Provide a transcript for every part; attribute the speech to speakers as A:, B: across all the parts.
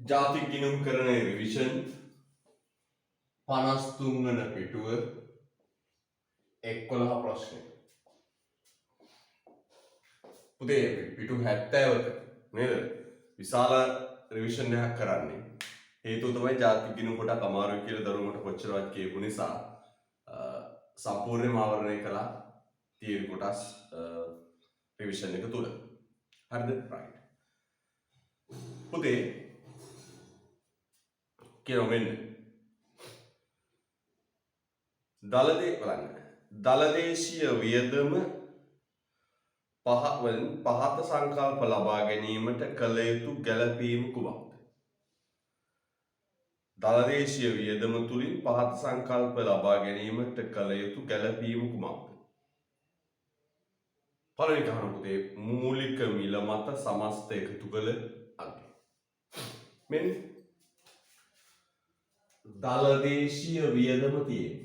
A: ජාතික ගිණුම් කරන රිවිෂන් 53 වන පිටුව 11 ප්‍රශ්නය. පුතේ පිටු 70ක නේද? විශාල රිවිෂන් එකක් කරන්නේ. හේතුව තමයි ජාතික ගිණුම් කොටක් අමාරුයි කියලා දරුවන්ට කොච්චරවත් කියපු නිසා සම්පූර්ණයෙන්ම ආවරණය කළා තියරි කොටස් රිවිෂන් එක තුල. හරිද? රයිට්. පුතේ කියනවා මෙන්න දලදේශීය වියදම පහත සංකල්ප ලබා ගැනීමට කළ යුතු ගැළපීම කුමක්ද? දලදේශීය වියදම තුලින් පහත සංකල්ප ලබා ගැනීමට කළ යුතු ගැළපීම කුමක්ද? පළවෙනි කහන පුතේ මූලික මිල මත සමස්ත එකතු කළ අගය. මෙන්න දලදේශීය වියදම තියෙන්නේ.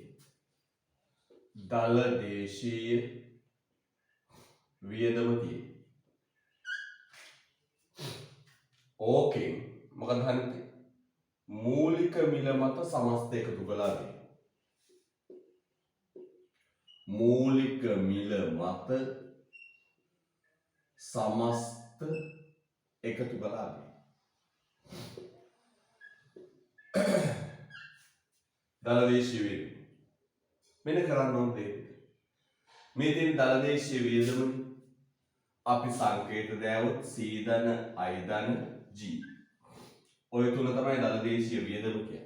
A: දලදේශීය වියදම තියෙන්නේ. ඕකෙන් මොකද හන්නේ? මූලික මිල මත සමස්ත එකතු කළා නේ. මූලික මිල මත සමස්ත එකතු කළා නේ. දලදේශීය වියදම මෙන්න කරන්න ඕන දේ. මේ තියෙන දලදේශීය වියදම අපි සංකේත දෑවොත් C ධන I ධන G. ඔය තුන තමයි දලදේශීය වියදම කියන්නේ.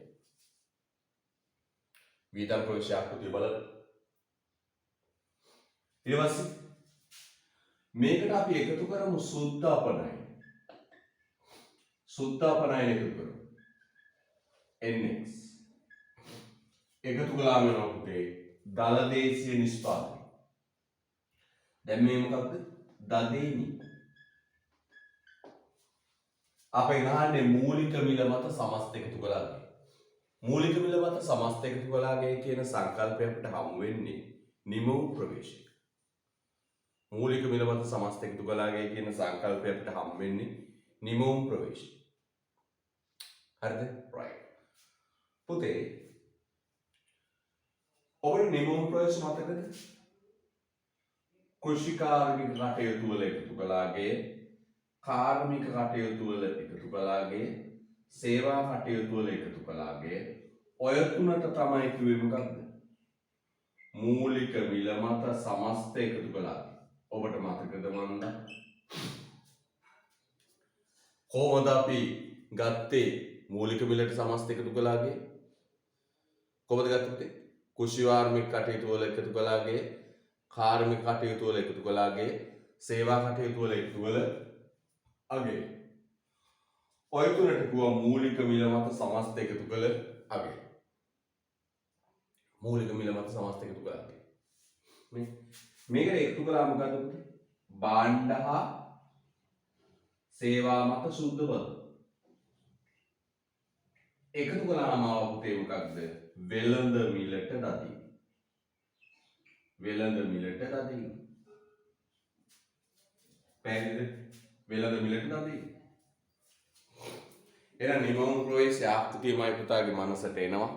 A: වියදම් ප්‍රවේශ ආකෘතිය බලන්න. ඊට පස්සේ මේකට අපි එකතු කරමු සුද්ධ අපනයන. සුද්ධ අපනයන එකතු කරමු. NX. එකතු කළාම වෙනවා පුතේ දලදේශීය නිෂ්පාදනය. දැන් මේ මොකක්ද? දදේනි. අපේ ගහන්නේ මූලික මිල මත සමස්ත එකතු කළාගේ. මූලික මිල මත සමස්ත එකතු කළාගේ කියන සංකල්පය අපිට හමු වෙන්නේ නිමවු ප්‍රවේශයක. මූලික මිල මත සමස්ත එකතු කළාගේ කියන සංකල්පය අපිට හමු වෙන්නේ නිමවු ප්‍රවේශය. හරිද? right. පුතේ ඔබේ නිමවු ප්‍රවේශ මතකද? කෘෂිකාර්මික කටයුතු වල එකතු කළාගේ, කාර්මික කටයුතු වල එකතු කළාගේ, සේවා කටයුතු වල එකතු කළාගේ ඔය තුනට තමයි කිව්වේ මොකක්ද? මූලික මිල මත සමස්ත එකතු කළාගේ. ඔබට මතකද මන්ද? කොහොමද අපි ගත්තේ මූලික මිලට සමස්ත එකතු කළාගේ? කොහොමද ගත්තේ? කෘෂිකාර්මික කටයුතු වල එකතු කළාගේ, කාර්මික කටයුතු වල එකතු කළාගේ, සේවා කටයුතු වල එකතු වල අගය. ඔය තුනට කිව්වා මූලික මිල මත සමස්ත එකතු කළ අගය. මූලික මිල මත සමස්ත එකතු කළ අගය. මේකට එකතු කළා මොකද? භාණ්ඩ හා සේවා මත සුද්ධ පද. එකතු කළාම පුතේ මොකක්ද? වෙළඳ මිලට දදී. වෙළඳ මිලට දදී. පැහැදිලිද? වෙළඳ මිලට දදී. එහෙනම් නිමවු ප්‍රවේශය ආකෘතියමයි පුතාගේ මනසට එනවා.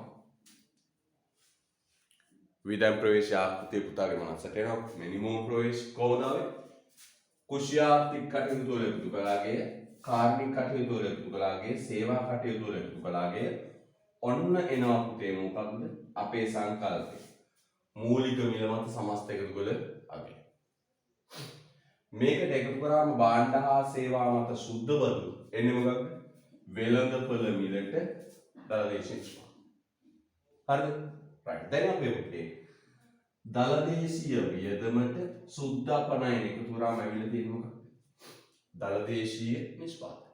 A: වියදම් ප්‍රවේශ ආකෘතිය පුතාගේ මනසට එනවා. මේ නිමවු ප්‍රවේශ කොහොමද ආවේ? කුෂ්‍යාර්ථික කටයුතු වල එකතු කළාගේ, කාර්මික කටයුතු වල එකතු කළාගේ, සේවා කටයුතු වල එකතු කළාගේ ඔන්න එනවා පුතේ මොකක්ද? අපේ සංකල්පය. මූලික මිල මත සමස්ත එකතු කළ අගය. මේකට එකතු කරාම භාණ්ඩ හා සේවා මත සුද්ධ බදු එන්නේ මොකක්ද? වෙළඳපොළ මිලට දලදේශීය නිෂ්පාදනය. හරිද? right. දැන් අපි පුතේ දලදේශීය වියදමට සුද්ධ අපනයන එකතු කරාම ඇවිල්ලා තියෙන්නේ මොකක්ද? දලදේශීය නිෂ්පාදනය.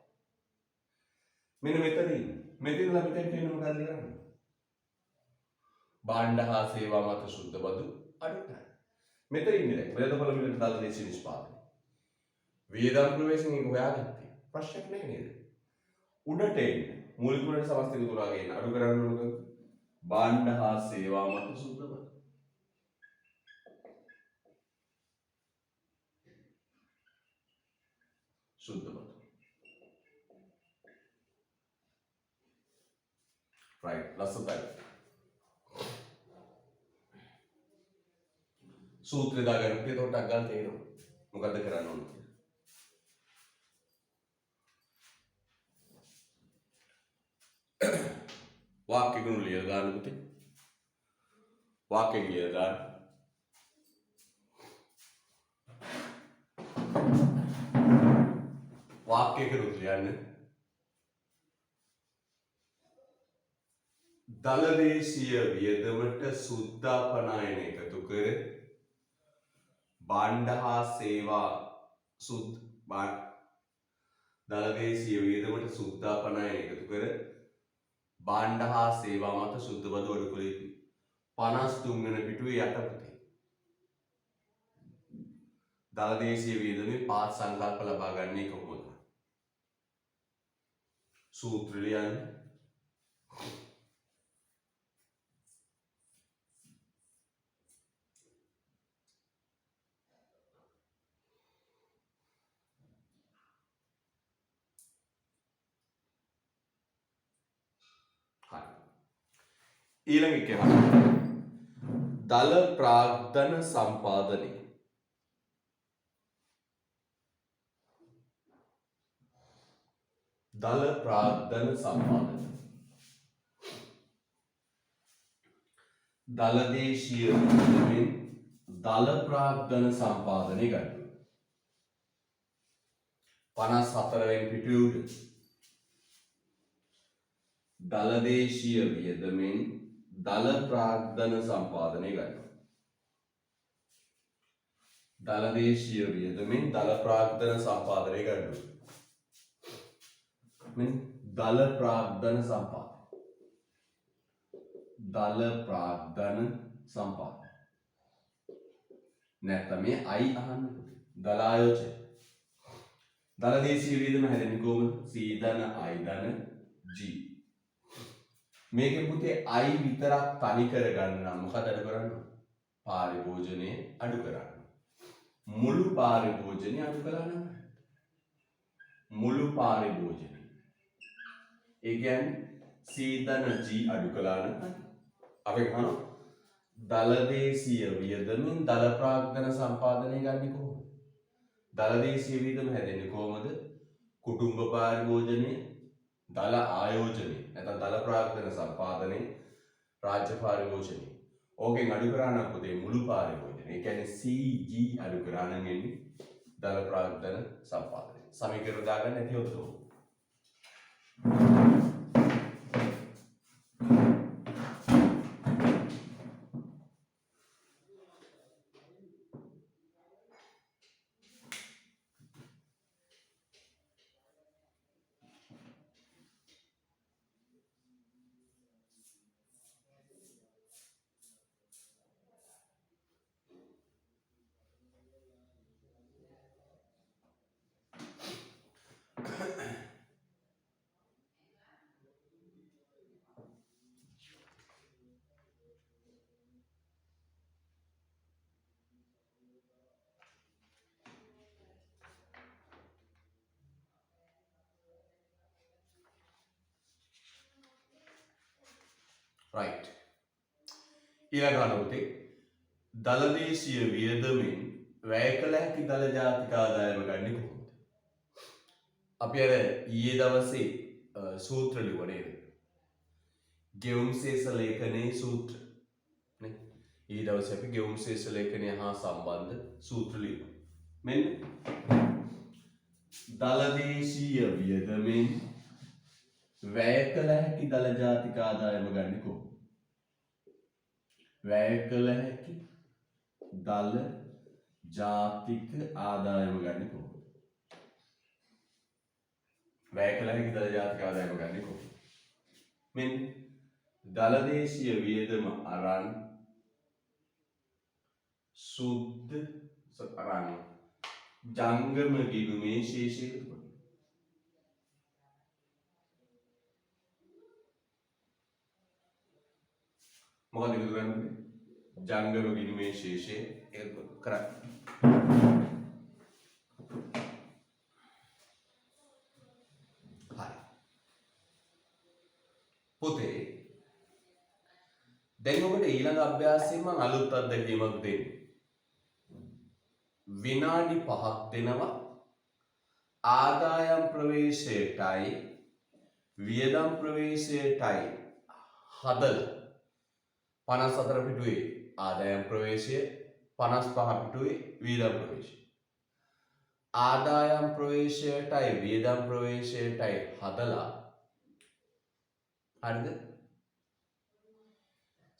A: මෙන්න මෙතන ඉන්නේ. මෙතනලා මෙතෙන් තියෙන මොකක්ද කරන්නේ? භාණ්ඩ හා සේවා මත සුද්ධ බදු අඩු කරන්න. මෙතන ඉන්නේ දැන් වෙළඳපොළ මිලට දලදේශීය නිෂ්පාදනය. වියදම් ප්‍රවේශයෙන් එක හොයාගත්තේ. ප්‍රශ්නයක් නෑ නේද? උඩට එන්න මූලික වලට සමස්ත එකතු කරලා ගේන්න අඩු කරන්න ඕනද? භාණ්ඩ හා සේවා මත සුද්ධ බදු. සුද්ධ බදු. right ලස්සනයි සූත්‍රය දාගන්න පුතේ තොටක් ගන්න තේරෙනවා මොකද්ද කරන්න ඕන කියලා වාක්‍ය ගුණ ලියලා දාන්න පුතේ වාක්‍ය ලියලා දාන්න වාක්‍ය කරුත් ලියන්න දලදේශීය වියදමට සුද්ධාපනයන එකතු කර භාණ්ඩ හා සේවා දලදේශීය වියදමට සුද්ධාපනයන එකතු කර භාණ්ඩ හා සේවා මත සුද්ධ බදු අඩු කළ යුතුයි 53 වෙනි පිටුවේ යට පුතේ දලදේශීය වියදමේ පාත් සංකල්ප ලබා ගන්නේ කොහොමද සූත්‍ර ලියන්න ඊළඟ එක දල ප්‍රාග්ධන සම්පාදනය දල ප්‍රාග්ධන සම්පාදනය දලදේශීය වියදමෙන් දල ප්‍රාග්ධන සම්පාදනය ගන්න 54 වෙනි පිටුවේ උඩ දලදේශීය වියදමෙන් දල ප්‍රාග්ධන සම්පාදනය ගන්නවා. දලදේශීය වියදමෙන් දල ප්‍රාග්ධන සම්පාදනය ගන්නවා. මෙන්න දල ප්‍රාග්ධන සම්පාදනය. දල ප්‍රාග්ධන සම්පාදනය. නැත්නම් මේ I අහන්න දල ආයෝජන. දලදේශීය වියදම හැදෙන්නේ කොහොමද? C ධන I ධන G මේකෙන් පුතේ I විතරක් තනි කරගන්න නම් මොකද අඩු කරන්න? පාරිභෝජනය අඩු කරන්න. මුළු පාරිභෝජනය අඩු කළා නම් මුළු පාරිභෝජනය. ඒ කියන්නේ C ධන G අඩු කළා නම් අපි කියනවා දලදේශීය වියදමෙන් දල ප්‍රාග්ධන සම්පාදනය ගන්නේ කොහොමද? දලදේශීය වියදම හැදෙන්නේ කොහොමද? කුටුම්බ පාරිභෝජනය දල ආයෝජනය නැත්නම් දල ප්‍රාග්ධන සම්පාදනය රාජ්‍ය පාරිභෝජනය ඕකෙන් අඩු කරා නම් පුතේ මුළු පාරිභෝජනය ඒ කියන්නේ CG අඩු කරා නම් එන්නේ දල ප්‍රාග්ධන සම්පාදනය සමීකරණ දාගන්න නැති උත්තර right ඊළඟ පුතේ දලදේශීය වියදමෙන් වැය කළ හැකි දල ජාතික ආදායම ගන්නේ කොහොමද? අපි අර ඊයේ දවසේ සූත්‍ර ලිව්වා නේද? ගෙවුම් ශේෂ ලේඛනයේ සූත්‍ර නේ. ඊයේ දවසේ අපි ගෙවුම් ශේෂ ලේඛනය හා සම්බන්ධ සූත්‍ර ලිව්වා. මෙන්න දලදේශීය වියදමෙන් වැය කළ හැකි දල ජාතික ආදායම ගන්නේ කොහොමද? වැය කළ හැකි දල ජාතික ආදායම ගන්නේ කොහොමද? වැය කළ හැකි දල ජාතික ආදායම ගන්නේ කොහොමද? මෙන්න දලදේශීය වියදම අරන් සුද්ධ අරන් ජංගම ගිණුමේ ශේෂය එකතු කරනවා. මොකද එකතු කරන්නේ? ජංගම ගිණුමේ ශේෂය එකතු කරන්නේ. හරි. පුතේ දැන් ඔබට ඊළඟ අභ්‍යාසයෙන් මම අලුත් අත්දැකීමක් දෙන්නේ. විනාඩි 5ක් දෙනවා ආදායම් ප්‍රවේශයටයි වියදම් ප්‍රවේශයටයි හදලා 54 පිටුවේ ආදායම් ප්‍රවේශය 55 පිටුවේ වියදම් ප්‍රවේශය. ආදායම් ප්‍රවේශයටයි වියදම් ප්‍රවේශයටයි හදලා හරිද?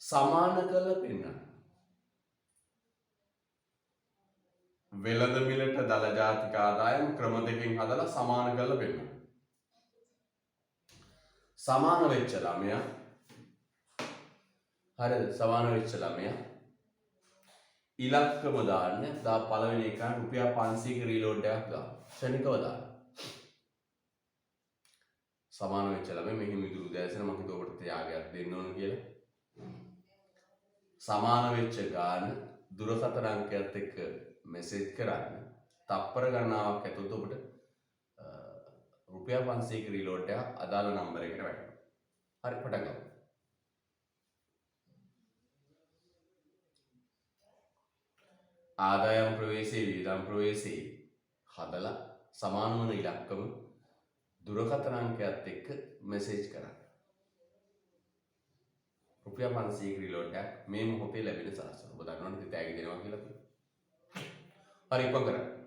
A: සමාන කරලා පෙන්නන්න. වෙළඳ මිලට දල ජාතික ආදායම් ක්‍රම දෙකකින් හදලා සමාන කරලා පෙන්නන්න. සමාන වෙච්ච ළමයා හරිද? සමාන වෙච්ච ළමයා ඉලක්කම දාන්න දා පළවෙනි එක රුපියල් 500ක රීලෝඩ් එකක් ගන්න. ශනිකව දාන්න. සමාන වෙච්ච ළමයා මෙහි මිදුළු දැසන මම හිතුව ඔබට ත්‍යාගයක් දෙන්න ඕන කියලා. සමාන වෙච්ච ගාන දුරකථන අංකයත් එක්ක මෙසේජ් කරන්න. තප්පර ගණනාවක් ඇතුළත ඔබට රුපියල් 500ක රීලෝඩ් එකක් අදාළ නම්බර එකට වැටෙනවා. හරි පටන් ගමු. ආදායම් ප්‍රවේශයේ වියදම් ප්‍රවේශයේ හදලා සමාන වන ඉලක්කම දුරකථන අංකයත් එක්ක මෙසේජ් කරන්න. රුපියල් 500ක රීලෝඩ් එකක් මේ මොහොතේ ලැබෙන සලස්වන. ඔබ දන්නවනේ තෑගි දෙනවා කියලා. හරි ඉක්ම කරන්න.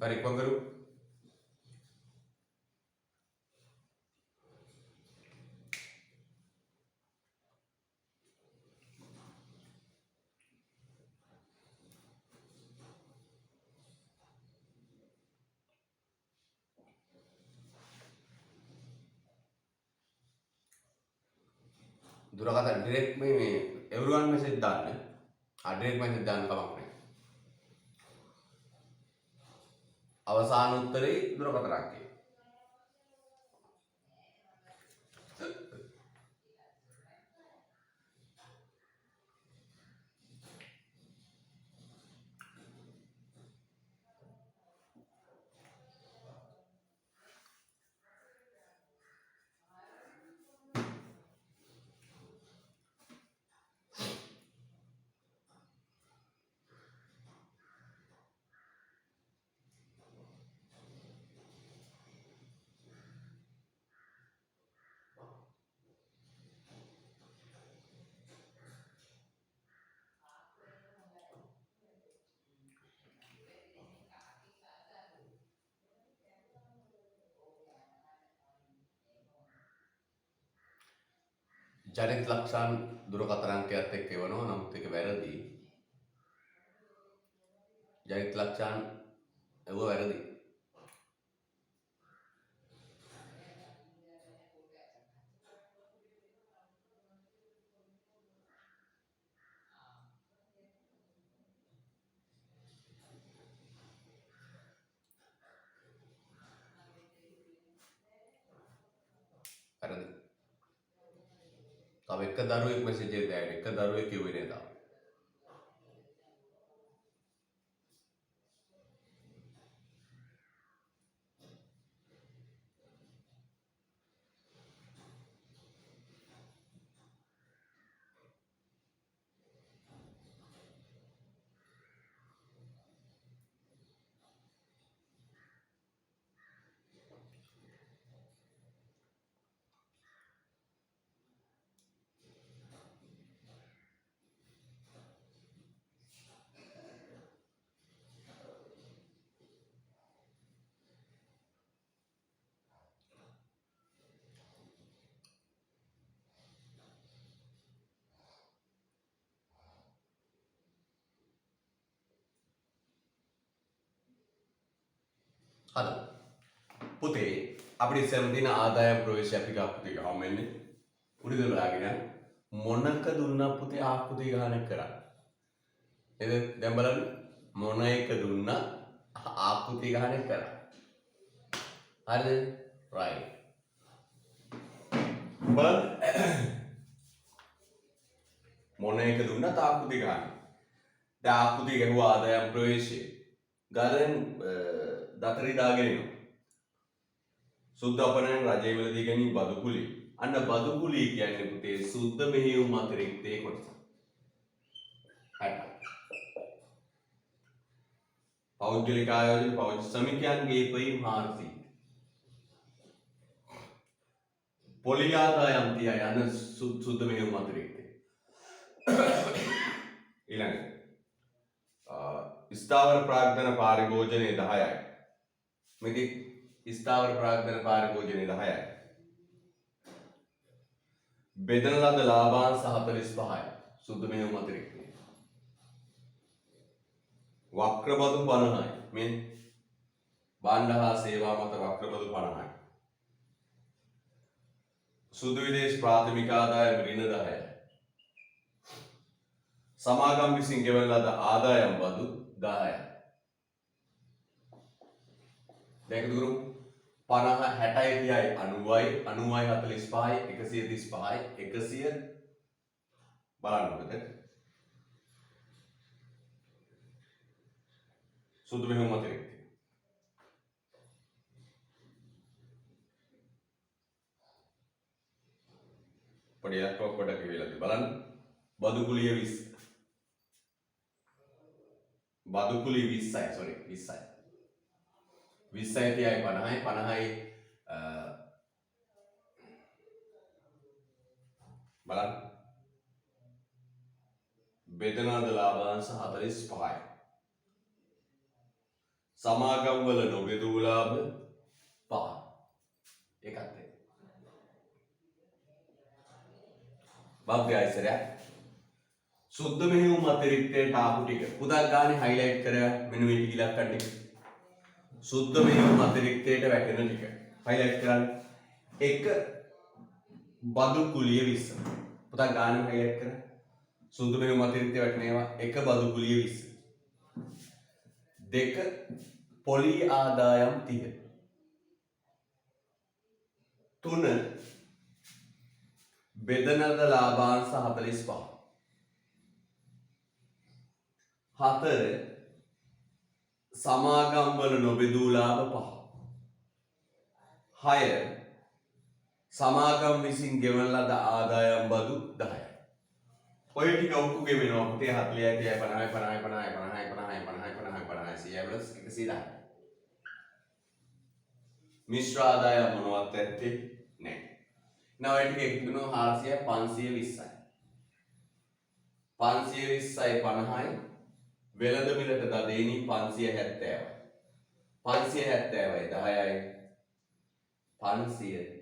A: Tarik Pangaru. Durakata direct में everyone message डालना है, direct message डालने का मामला है। අවසාන උත්තරේ දුරකථනක්. ජනිත ලක්ෂණ දුරකථන අංකයත් එක්ක එවනවා නමුත් ඒක වැරදි. ජනිත ලක්ෂණ එව වැරදි. වැරදි. තව එක දරුවෙක් මෙසේජ් එකක් දාන්න. එක දරුවෙක් කිව්වේ නේද? හරි. පුතේ අපිට ඉස්සෙල්ලා තියෙන ආදායම් ප්‍රවේශය අපි පුතේ ගහමු මෙන්න. උඩින් බලාගෙන මොනක දුන්නා පුතේ ආපුතේ ගහන කරා. එහෙනම් දැන් බලන්න මොන එක දුන්නා ආපුතේ ගහන කරා. හරිද? right. බලන්න මොන එක දුන්නා ආපුතේ ගහන. දැන් ආපුතේ ගහුවා ආදායම් ප්‍රවේශය. ගාලෙන් දතරි දාගෙන එනවා. සුද්ධ අපනයන් රජයේ වලදී ගැනීම බදු කුලී. අන්න බදු කුලී කියන්නේ පුතේ සුද්ධ මෙහෙයුම් අතිරික්තේ කොටස. හරි. පෞද්ගලික ආයෝජන පෞද්ගලික සමිතියන්ගේ ඉපයීම් 400. පොලි ආදායම් තියා යන සුද්ධ මෙහෙයුම් අතිරික්තේ. ඊළඟ ස්ථාවර ප්‍රාග්ධන පාරිභෝජනයේ 10යි. මේක ස්ථාවර ප්‍රාග්ධන පාරිභෝජනයේ 10යි. බෙදන ලද ලාභාංශ 45යි. සුද්ධ මෙහෙයුම් අතිරික්තේ. වක්‍රබදු 50යි. මේ භාණ්ඩ හා සේවා මත වක්‍රබදු 50යි. සුදු විදේශ ප්‍රාථමික ආදායම ඍණ 10යි. සමාගම් විසින් ගෙවන ලද ආදායම් බදු 10යි. දැන් දුරු 50 60යි 30යි 90යි 90යි 45යි 135යි 100 බලන්න මොකද සුදු මෙහෙයුම් අතිරික්තය. පොඩි අක්කක් පොඩක් කියලා බලන්න බදු කුලිය 20 බදු කුලිය 20යි sorry 20යි 20යි 50යි 50යි බලන්න බෙදන ලද ලාභාංශ 45යි. සමාගම් වල නොබෙදූ ලාභ 5. ඒකත් ඒක. බබ්ගේ ආයසරයක්. සුද්ධ මෙහෙයුම් අතිරික්තයට ආපු ටික. පුතක් ගානේ හයිලයිට් කරලා මෙන්න මේ ටික ඉලක්කම් ටික. සුද්ධ මෙහෙයුම් අතිරික්තයට වැටෙන ටික. හයිලයිට් කරන්න. 1 බදු කුලිය 20. පුතක් ගානේ හයිලයිට් කරලා සුද්ධ මෙහෙයුම් අතිරික්තයට වැටෙනවා 1 බදු කුලිය 20. 2 පොලි ආදායම් 30. 3 බෙදනද ලාභාංශ 45. 4 සමාගම් වල නොබෙදූ ලාභ 5. 6 සමාගම් විසින් ගෙවන ලද ආදායම් බදු 10යි. ඔය ටික ඔක්කො ගෙවෙනවා පුතේ 40 50 50 110. මිශ්‍ර ආදායම් මොනවත් ඇත්තේ නැහැ. now ඔය ටික එකතු වෙනවා 400 520යි. 520යි 50යි වෙළඳ මිලට දදේනි 570යි. 570යි 10යි 560.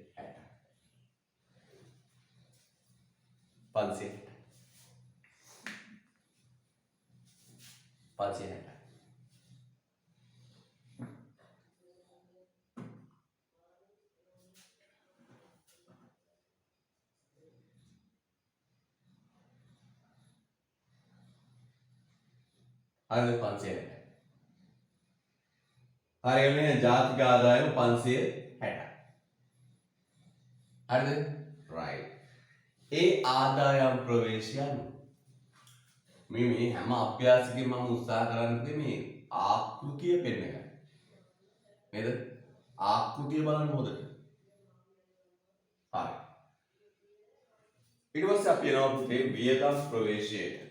A: 560. 560. හරිද 560. හරියන්නේ ජාතික ආදායම 560. හරිද? right. ඒ ආදායම් ප්‍රවේශය මේ හැම අභ්‍යාසකින් මම උත්සාහ කරන්නේ මේ ආකෘතිය පෙන්වන්න. නේද? ආකෘතිය බලන්න හොඳට. හරි. ඊට පස්සේ අපි යනවා පුතේ වියදම් ප්‍රවේශයට.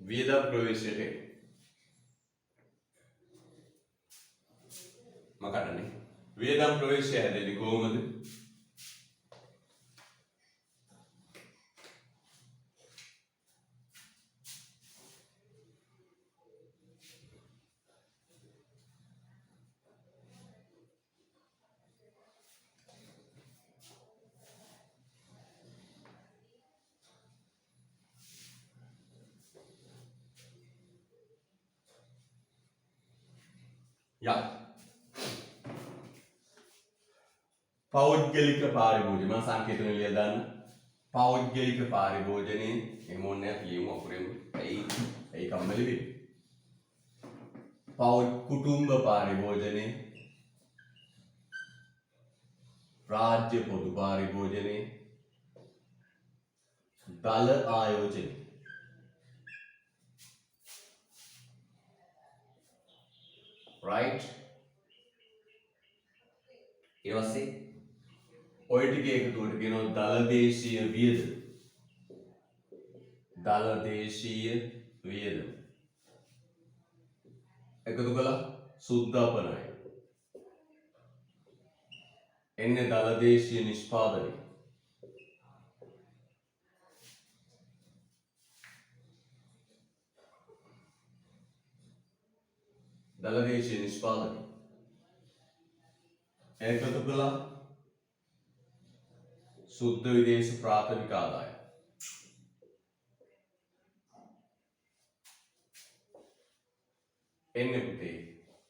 A: වියදම් ප්‍රවේශයට මකටනේ වියදම් ප්‍රවේශය හැදෙන්නේ කොහොමද? යා පෞද්ගලික පාරිභෝජන මම සංකේතන ලියලා දාන්න. පෞද්ගලික පාරිභෝජනයේ එහෙම ඕනේ නැහැ ලියමු අපුරෙම. ඒ කම්මැලි වෙන්නේ. කුටුම්බ පාරිභෝජනයේ රාජ්‍ය පොදු පාරිභෝජනයේ දල ආයෝජන right. ඒ වස්සේ ඔය ටික එකතුවට කියනවා දල දේශීය වියදම. දල දේශීය වියදම. එකතු කළා සුද්ධාපනය. එන්නේ දල දේශීය නිෂ්පාදනය. දල දේශීය නිෂ්පාදනය. එකතු කළා සුද්ධ විදේශ ප්‍රාථමික ආදායම. එන්නේ පුතේ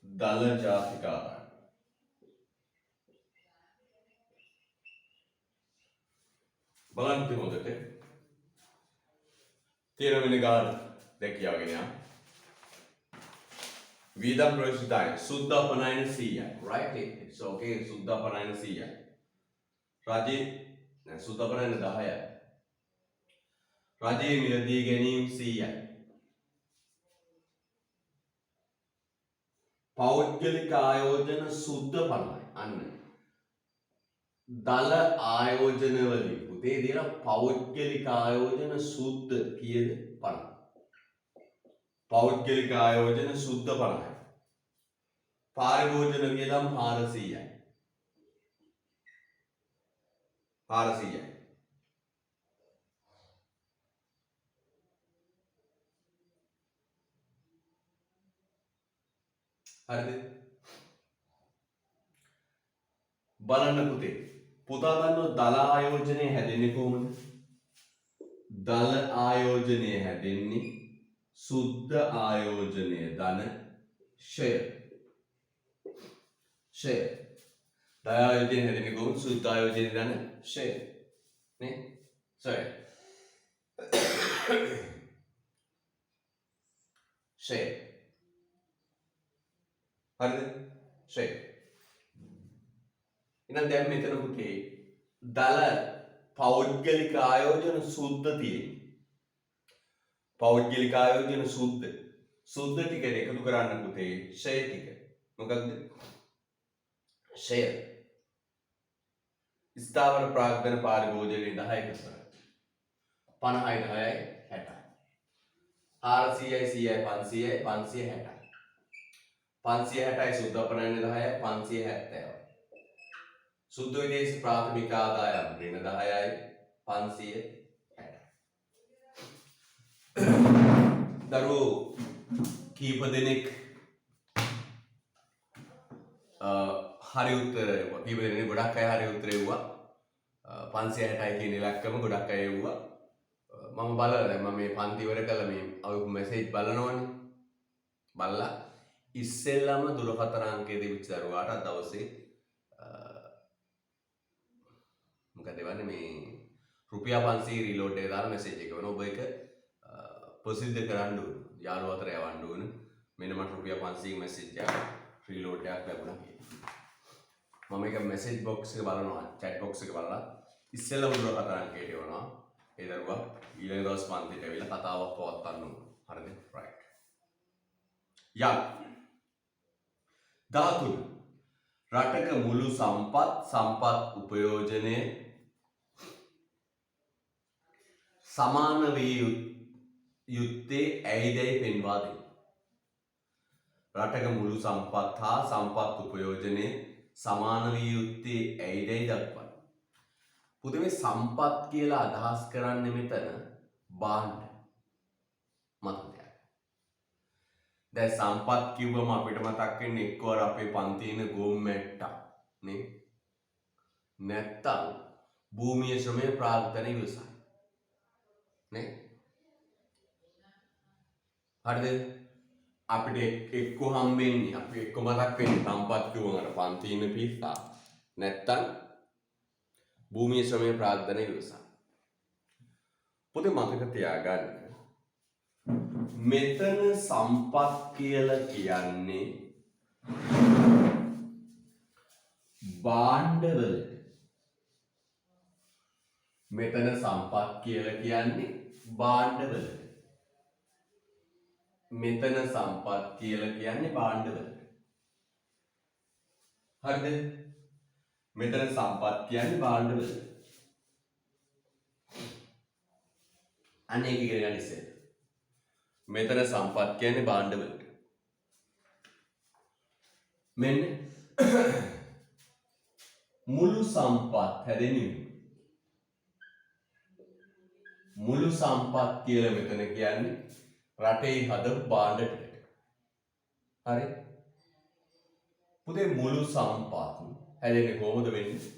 A: දල ජාතික ආදායම. බලන්න හොඳට තියෙන වෙන ගාන දැන් කියාගෙන යන්න. වියදම් ප්‍රවේශය සුද්ධ අපනයන 100යි right it's okay සුද්ධ අපනයන 100යි රජයේ නෑ සුද්ධ අපනයන 10යි රජයේ මිලදී ගැනීම 100යි පෞද්ගලික ආයෝජන සුද්ධ 50යි අන්න දල ආයෝජන වලින් පුතේ දෙන පෞද්ගලික ආයෝජන සුද්ධ කීයද 50 පෞද්ගලික ආයෝජන සුද්ධ 50යි පාරිභෝජන වියදම් 400යි 400යි. හරිද? බලන්න පුතේ. පුතා දන්නව දල ආයෝජනය හැදෙන්නේ කොහොමද? දල ආයෝජනය හැදෙන්නේ සුද්ධ ආයෝජනය ධන ෂය. ෂය. දල ආයෝජනය හැදෙන්නේ කොහොමද? සුද්ධ ආයෝජනය ධන ෂය. නේ? ෂය. ෂය. හරිද? ෂය. එහෙනම් දැන් මෙතන පුතේ දල පෞද්ගලික ආයෝජන සුද්ධ තියෙන්නේ. පෞද්ගලික ආයෝජන සුද්ධ. සුද්ධ ටික එකතු කරන්න පුතේ ෂය ටික. මොකක්ද? ෂය. ස්ථාවර ප්‍රාග්ධන පරිභෝජනයේ 10 කට. 50යි 10යි 60යි. 400යි 100යි 500යි 560යි. 560යි සුද්ධ අපනයන 10යි 570යි. සුද්ධ විදේශ ප්‍රාථමික ආදායම් ඍණ 10යි 560යි. දරුවෝ කීප දෙනෙක් හරි උත්තර එවුවා. කීප දෙනෙක් ගොඩක් අය හරි උත්තර එවුවා. 560යි කියන ඉලක්කම ගොඩක් අය එවුවා. මම බලලා දැන් මම මේ පන්ති ඉවර කළා මේ අව මෙසේජ් බලනවනේ. බලලා ඉස්සෙල්ලාම දුරකථන අංකය දෙවිච්ච දරුවාට දවසේ මොකද වන්නේ මේ රුපියල් 500 රීලෝඩ් එක දාලා මෙසේජ් එක වෙනවා. ඔබ ඒක ප්‍රසිද්ධ කරන්න ඕන. යාළුවා අතර යවන්න ඕන. මෙන්න මට රුපියල් 500 මෙසේජ් එකක් රීලෝඩ් එකක් ලැබුණා කියලා. මම ඒක මෙසේජ් බොක්ස් එක බලනවා. chat box එක බලලා ඉස්සෙල්ලාම දුරකථන අංකයට එවනවා. ඒ දරුවා ඊළඟ දවස් පන්තිට ඇවිල්ලා කතාවක් පවත්වන්න ඕන. හරිද? right. යම් 13 රටක මුළු සම්පත් උපයෝජනය සමාන වී යුත්තේ ඇයිදැයි පෙන්වා දෙන්න. රටක මුළු සම්පත් හා සම්පත් උපයෝජනය සමාන වී යුත්තේ ඇයිදැයි දක්වන්න. පුතේ මේ සම්පත් කියලා අදහස් කරන්නේ මෙතන භාණ්ඩ. මතකද? දැන් සම්පත් කිව්වම අපිට මතක් වෙන්නේ එක්කවර අපේ පන්තියේ ගොම්මැට්ටා නේ. නැත්තම් භූමිය ශ්‍රමය ප්‍රාග්ධන ඉවසයි. නේ. හරිද? අපිට එක්ක හම්බෙන්නේ අපි එක්ක මතක් වෙන්නේ සම්පත් කිව්වම අර පන්තියේ පිස්සා. නැත්තම් භූමිය ශ්‍රමය ප්‍රාග්ධන ඉවසයි. පොතේ මතක තියාගන්න. මෙතන සම්පත් කියලා කියන්නේ භාණ්ඩවලට. මෙතන සම්පත් කියලා කියන්නේ භාණ්ඩවලට. මෙතන සම්පත් කියලා කියන්නේ භාණ්ඩවලට. හරිද? මෙතන සම්පත් කියන්නේ භාණ්ඩවලට. අනේ ඉගෙන ගන්න ඉස්සෙල්ලා. මෙතන සම්පත් කියන්නේ භාණ්ඩවලට. මෙන්න මුළු සම්පත් හැදෙන්නේ මුළු සම්පත් කියලා මෙතන කියන්නේ රටේ හදපු භාණ්ඩ ටික. හරි? පුතේ මුළු සම්පත් හැදෙන්නේ කොහොමද වෙන්නේ?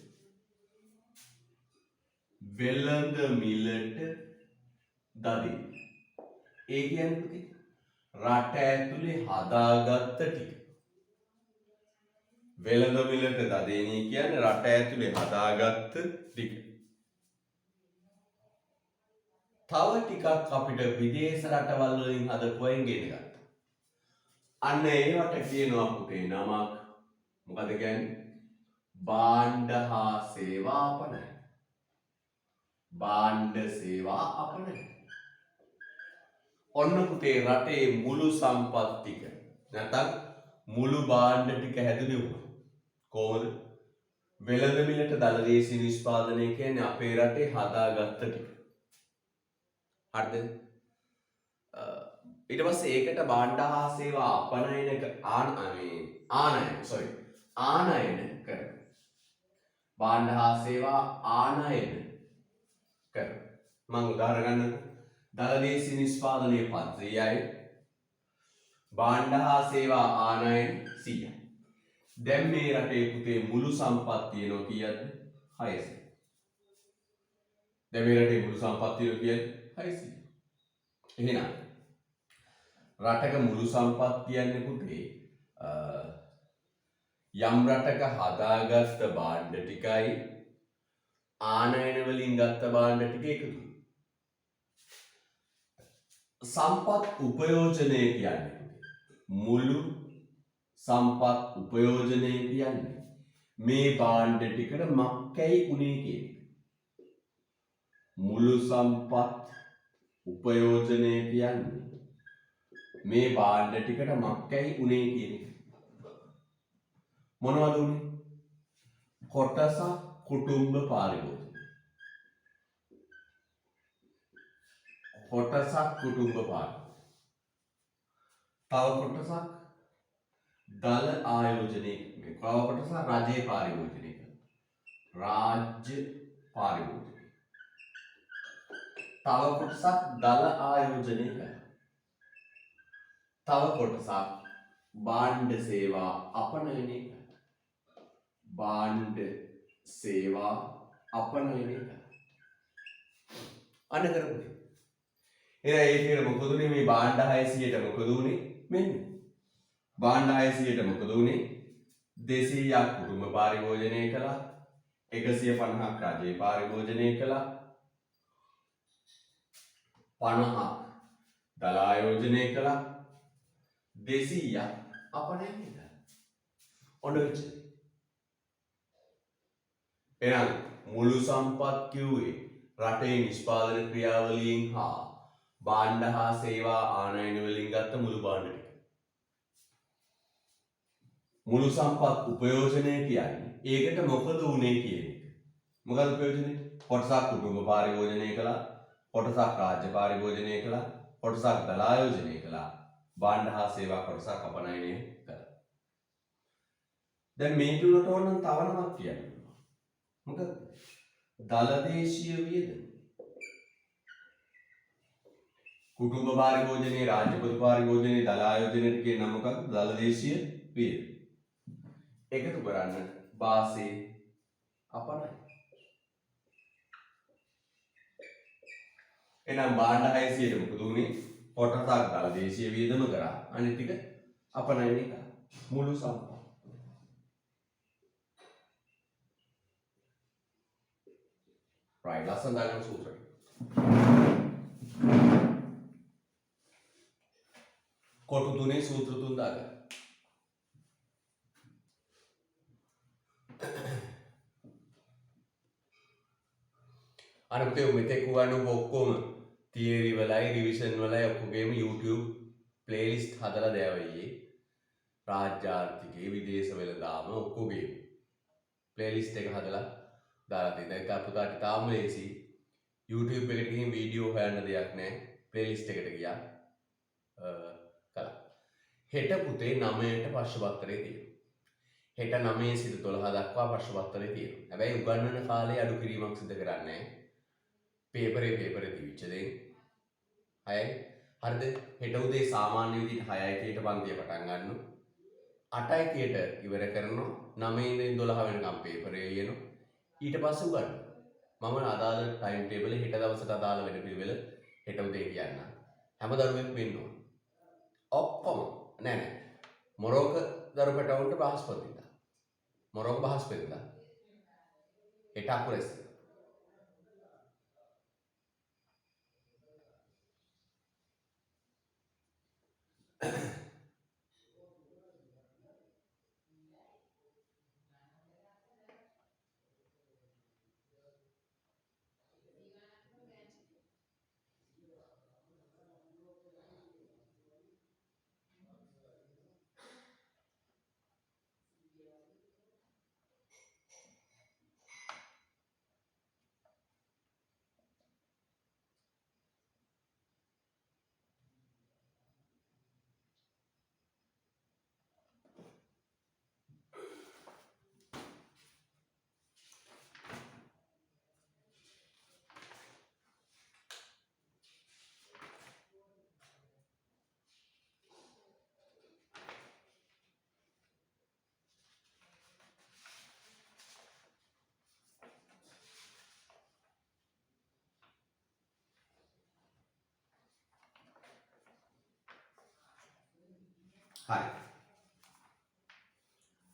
A: වෙළඳ මිලට දදින්න. ඒ කියන්නේ පුතේ රට ඇතුලේ හදාගත්ත ටික. වෙළඳ මිලට දදෙනී කියන්නේ රට ඇතුලේ හදාගත්ත ටික. තව ටිකක් අපිට විදේශ රටවල් වලින් හදපුවෙන් ගෙන ගත්තා. අන්න ඒවට කියනවා පුතේ නමක්. මොකද කියන්නේ? භාණ්ඩ හා සේවා අපනයන. භාණ්ඩ සේවා අපනයන. ඔන්න පුතේ රටේ මුළු සම්පත් ටික නැත්නම් මුළු භාණ්ඩ ටික හැදුනේ උඹ. කොහොමද? වෙළඳ මිලට දලදේශී නිෂ්පාදනය කියන්නේ අපේ රටේ හදාගත්ත ටික. හරිද? ඊට පස්සේ ඒකට භාණ්ඩ හා සේවා ආනයන කරනවා. භාණ්ඩ හා සේවා ආනයන කර. මම උදාහරණ ගන්නකෝ. දලදේශීය නිෂ්පාදනයේ පත්‍රියයි භාණ්ඩ හා සේවා ආනයන 100යි. දැන් මේ රටේ පුතේ මුළු සම්පත් තියෙනවා කීයද? 600. දැන් මේ රටේ මුළු සම්පත් තියෙනවා කීයද? 600. එහෙනම් රටක මුළු සම්පත් කියන්නේ පුතේ යම් රටක හදාගත්ත භාණ්ඩ ටිකයි ආනයන වලින් ගත්ත භාණ්ඩ ටික එකතු. සම්පත් උපයෝජනය කියන්නේ මුළු සම්පත් උපයෝජනය කියන්නේ මේ භාණ්ඩ ටිකට මක්කැයි උනේ කියන එක. මුළු සම්පත් උපයෝජනය කියන්නේ මේ භාණ්ඩ ටිකට මක්කැයි උනේ කියන එක. මොනවද උනේ? කොටසක් කුටුම්බ පාරිභෝජනය. කොටසක් කුටුම්බ පාරිභෝජනය. තව කොටසක් දල ආයෝජනය. තව කොටසක් රජයේ පාරිභෝජනය. රාජ්‍ය පාරිභෝජනය. තව කොටසක් දල ආයෝජනය කරනවා. තව කොටසක් භාණ්ඩ සේවා අපනයනය කරනවා. භාණ්ඩ සේවා අපනයනය කරනවා. අන්න කරමුද? එහෙනම් ඒකේට මොකද උනේ? මේ භාණ්ඩ 600ට මොකද උනේ? මෙන්න. භාණ්ඩ 600ට මොකද උනේ? 200ක් කුටුම්බ පාරිභෝජනය කළා. 150ක් රජයේ පාරිභෝජනය කළා. 50ක් දල ආයෝජනය කළා. 200ක් අපනයනය කළා. ඔන්න ඔච්චර. එහෙනම් මුළු සම්පත් කිව්වේ රටේ නිෂ්පාදන ක්‍රියාවලියෙන් හා භාණ්ඩ හා සේවා ආනයන වලින් ගත්ත මුළු භාණ්ඩ ටික. මුළු සම්පත් උපයෝජනය කියන්නේ ඒකට මොකද උනේ කියන එක. මොකද උපයෝජනය? කොටසක් කුටුම්බ පාරිභෝජනය කළා, කොටසක් රාජ්‍ය පාරිභෝජනය කළා, කොටසක් දල ආයෝජනය කළා, භාණ්ඩ හා සේවා කොටසක් අපනයනය කළා. දැන් මේ තුනට ඕනනම් තව නමක් කියන්න. මොකද? දලදේශීය වියදම. කුටුම්බ පාරිභෝජනයේ රාජ්‍ය පාරිභෝජනයේ දල ආයෝජනයේ කියන නම මොකක්ද? දලදේශීය වියදම. එකතු කරන්න වාසේ අපනයි. එහෙනම් භාණ්ඩ 600ට මොකද උනේ? කොටසක් දලදේශීය වියදම කරා, අනිත් ටික අපනයනය කරා. මුළු සම්පත. right ලස්සන දාගන්න සූත්‍රය. කොටු තුනේ සූත්‍ර තුන දාගන්න. අර පුතේ මෙතෙක් උගන්වපු ඔක්කොම තියරි වලයි රිවිෂන් වලයි ඔක්කොගේම YouTube ප්ලේලිස්ට් හදලා දැවයි. රාජ්‍ය ආර්ථිකයේ විදේශ වෙළඳාම ඔක්කොගේ ප්ලේලිස්ට් එක හදලා දාලා තියෙනවා. ඒක පුතාට තාම ලේසි. YouTube එකට ගිහින් වීඩියෝ හොයන්න දෙයක් නැහැ. ප්ලේලිස්ට් එකට ගියා. කළා. හෙට පුතේ 9ට පශ්චපත්තරේ තියෙනවා. හෙට 9 සිට 12 දක්වා පශ්චපත්තරේ තියෙනවා. හැබැයි උගන්වන කාලේ අඩු කිරීමක් සිදු කරන්නේ නැහැ. පේපරේ තිවිච්ච දේ 6යි. හරිද? හෙට උදේ සාමාන්‍ය විදිහට 6:30ට පන්තිය පටන් ගන්නවා. 8:30ට ඉවර කරනවා. 9 ඉඳන් 12 වෙනකම් පේපරේ ලියනවා. ඊට පස්සේ උගන්වනවා. මම අදාළ ටයිම් ටේබල් හෙට දවසට අදාළ වෙන පිළිවෙල හෙට උදේ කියන්න. හැම දරුවෙක් වෙන්න ඕන. ඔක්කොම නෑ. මොරෝක දරු පැටවුන්ට බ්‍රහස්පතින්දා. මොරෝක බ්‍රහස්පතින්දා. හෙට අකුරැස්. හරි.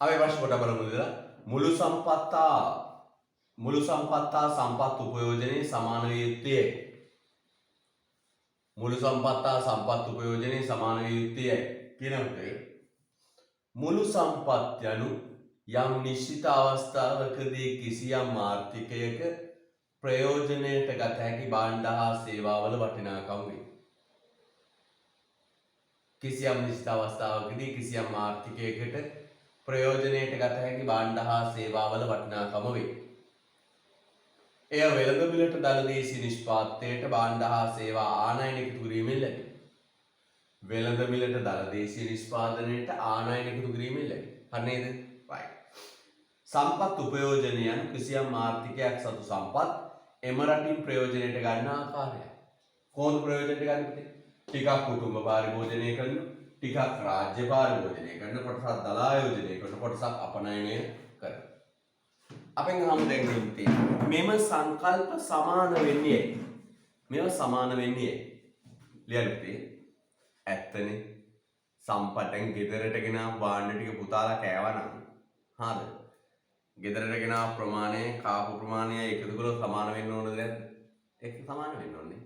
A: අපි ප්‍රශ්න කොට බලමු ඉතින්. මුළු සම්පත්තා සම්පත් උපයෝජනයේ සමාන විය යුත්තේ. මුළු සම්පත්තා සම්පත් උපයෝජනයේ සමාන විය යුත්තේ කියනකොට මුළු සම්පත් යනු යම් නිශ්චිත අවස්ථාවකදී කිසියම් ආර්ථිකයක ප්‍රයෝජනයට ගත හැකි භාණ්ඩ හා සේවාවල වටිනාකම වේ. කිසියම් නිශ්චිත අවස්ථාවකදී කිසියම් ආර්ථිකයකට ප්‍රයෝජනයට ගත හැකි භාණ්ඩ හා සේවාවල වටිනාකම වේ. එය වෙළඳ මිලට දළදේශී නිෂ්පාදනයට භාණ්ඩ හා සේවා ආනයන එකතු කිරීමෙන් ලැබේ. වෙළඳ මිලට දළදේශී නිෂ්පාදනයට ආනයන එකතු කිරීමෙන් ලැබේ. හරි නේද? right. සම්පත් උපයෝජනය යන කිසියම් ආර්ථිකයක් සතු සම්පත් එම රටින් ප්‍රයෝජනයට ගන්න ආකාරය. කොහොමද ප්‍රයෝජනයට ගන්නේ? ටිකක් කුටුම්බ පරිභෝජනය කරන, ටිකක් රාජ්‍ය පරිභෝජනය කරන, කොටසක් දල ආයෝජනය කරන, කොටසක් අපනයනය කරන. අපෙන් අහමු දැන් මෙම සංකල්ප සමාන වෙන්නේ ඇයි? මේවා සමාන වෙන්නේ ඇයි? ලියන්න ඇත්තනේ. සම්පතෙන් ගෙදරට ගෙන භාණ්ඩ ටික පුතාලා කෑවනම් හරිද? ගෙදරට ගෙන ප්‍රමාණය කාපු ප්‍රමාණය එකතු කරලා සමාන වෙන්න ඕනද නැද්ද? ඒක සමාන වෙන්න ඕනේ.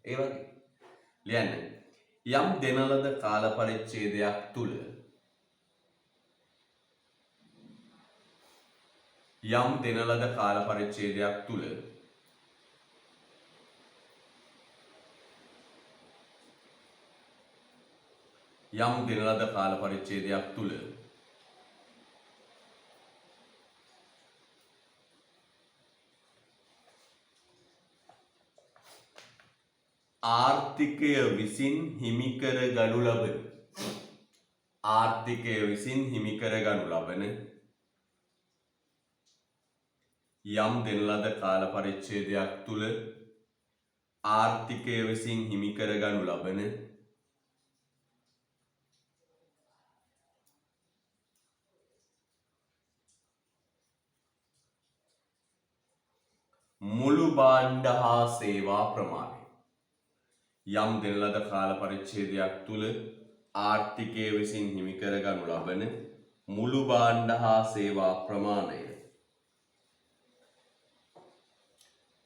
A: ඒ වගේ ලියන්න. යම් දෙන ලද කාල පරිච්ඡේදයක් තුල යම් දෙන ලද කාල පරිච්ඡේදයක් තුල යම් දෙන ලද කාල පරිච්ඡේදයක් තුල ආර්ථිකය විසින් හිමි කර ගනු ලබන යම් දෙන ලද කාල පරිච්ඡේදයක් තුල ආර්ථිකය විසින් හිමි කර ගනු ලබන මුළු භාණ්ඩ හා සේවා ප්‍රමාණය. යම් දෙන ලද කාල පරිච්ඡේදයක් තුල ආර්ථිකය විසින් හිමි කර ගනු ලබන මුළු භාණ්ඩ හා සේවා ප්‍රමාණය.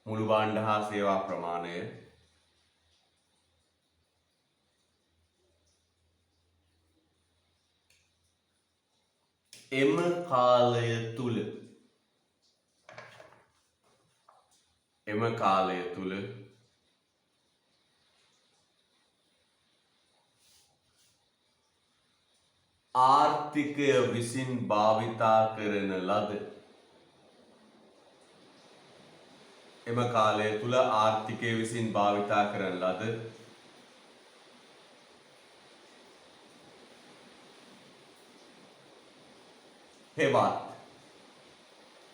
A: මුළු භාණ්ඩ හා සේවා ප්‍රමාණය එම කාලය තුල ආර්ථිකය විසින් භාවිතා කරන ලද හෙවත්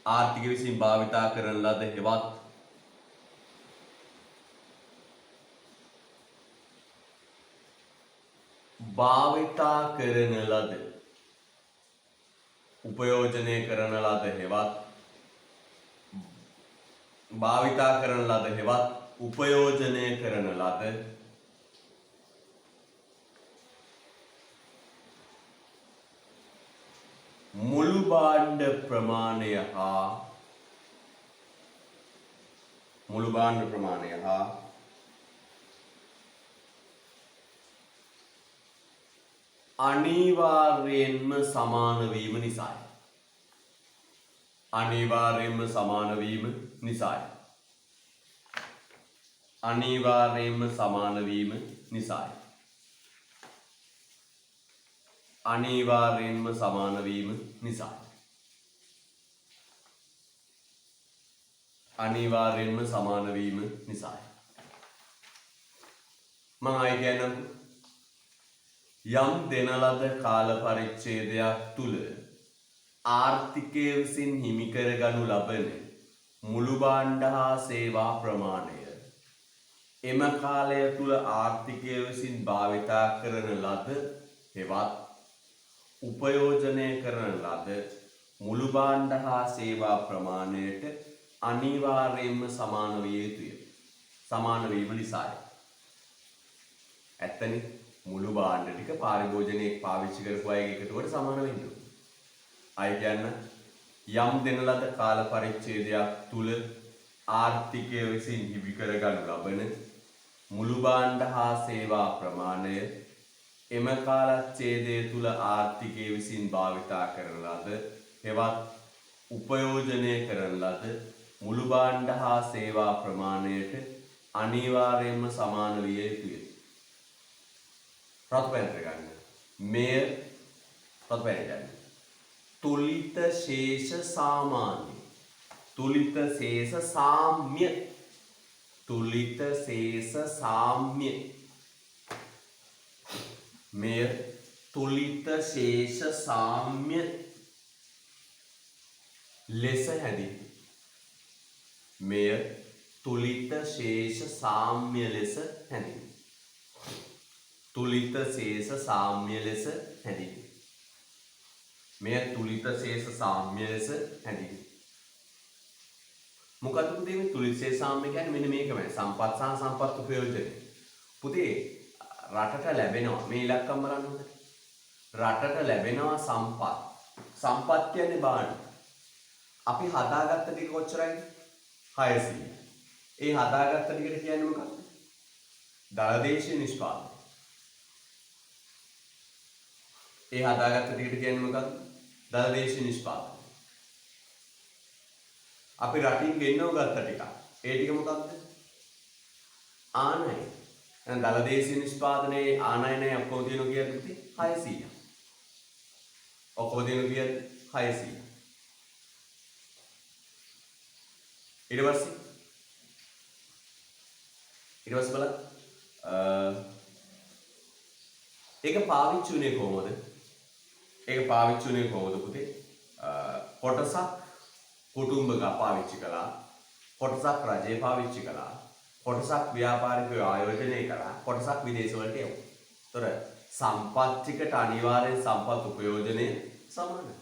A: ආර්ථිකය විසින් භාවිතා කරන ලද හෙවත් භාවිතා කරන ලද උපයෝජනය කරන ලද හෙවත් භාවිතා කරන ලද හෙවත් උපයෝජනය කරන ලද මුළු භාණ්ඩ ප්‍රමාණය හා අනිවාර්යෙන්ම සමාන වීම නිසායි. අනිවාර්යෙන්ම සමාන වීම නිසායි. අනිවාර්යෙන්ම සමාන වීම නිසායි. අනිවාර්යෙන්ම සමාන වීම නිසායි. අනිවාර්යෙන්ම සමාන වීම නිසායි. මම ආයෙ කියන්නම්. යම් දෙන ලද කාල පරිච්ඡේදයක් තුල ආර්ථිකය විසින් හිමි කර ගනු ලබන මුළු භාණ්ඩ හා සේවා ප්‍රමාණය එම කාලය තුල ආර්ථිකය විසින් භාවිතා කරන ලද හෙවත් උපයෝජනය කරන ලද මුළු භාණ්ඩ හා සේවා ප්‍රමාණයට අනිවාර්යයෙන්ම සමාන විය යුතුය. සමාන වීම නිසායි. ඇත්තනේ. මුළු භාණ්ඩ ටික පාරිභෝජනයේ පාවිච්චි කරපු අයගේ එකතුවට සමාන වෙන්න ඕනේ. අය කියන්නේ යම් දෙන ලද කාල පරිච්ඡේදයක් තුල ආර්ථිකය විසින් හිමි කරගනු ලබන මුළු භාණ්ඩ හා සේවා ප්‍රමාණය එම කාලච්ඡේදය තුල ආර්ථිකය විසින් භාවිතා කරන ලද හෙවත් උපයෝජනය කරන ලද මුළු භාණ්ඩ හා සේවා ප්‍රමාණයට අනිවාර්යයෙන්ම සමාන විය යුතුය. ප්‍රතිපලට ගන්න. මෙය ප්‍රතිපලට ගන්න. තුලිත ශේෂ සාමාන්‍ය. තුලිත ශේෂ සාම්‍ය. තුලිත ශේෂ සාම්‍ය. මෙය තුලිත ශේෂ සාම්‍ය ලෙස හැදියි. මෙය තුලිත ශේෂ සාම්‍ය ලෙස හැදියි. තුලිත ශේෂ සාම්‍ය ලෙස හැදියි. මෙය තුලිත ශේෂ සාම්‍ය ලෙස හැදියි. මොකද පුතේ මේ තුලිත ශේෂ සාම්‍ය කියන්නේ මෙන්න මේකමයි. සම්පත් සහ සම්පත් උපයෝජනය. පුතේ රටට ලැබෙනවා මේ ඉලක්කම් බලන්න හොඳට. රටට ලැබෙනවා සම්පත්. සම්පත් කියන්නේ බාණ්ඩ. අපි හදාගත්ත ටික කොච්චරයිද? 600. ඒ හදාගත්ත ටිකට කියන්නේ මොකක්ද? දලදේශීය නිෂ්පාදනය. ඒ හදාගත්ත ටිකට කියන්නේ මොකක්ද? දලදේශීය නිෂ්පාදනය. අපි රටින් ගෙන්නව ගත්ත ටික. ඒ ටික මොකක්ද? ආනයන. දැන් දලදේශීය නිෂ්පාදනයේ ආනයනය ඔක්කොම තියෙනවා කියන්නේ 600. ඔක්කොම තියෙනවා කියන්නේ 600. ඊට පස්සේ බලන්න ඒක පාවිච්චි උනේ කොහොමද? ඒක පාවිච්චි උනේ කොහොමද පුතේ? කොටසක් කුටුම්බක පාවිච්චි කළා, කොටසක් රජය පාවිච්චි කළා, කොටසක් ව්‍යාපාරිකයෝ ආයෝජනය කළා, කොටසක් විදේශ වලට යවුවා. ඒතර සම්පත් ටිකට අනිවාර්යෙන් සම්පත් උපයෝජනය සමානයි.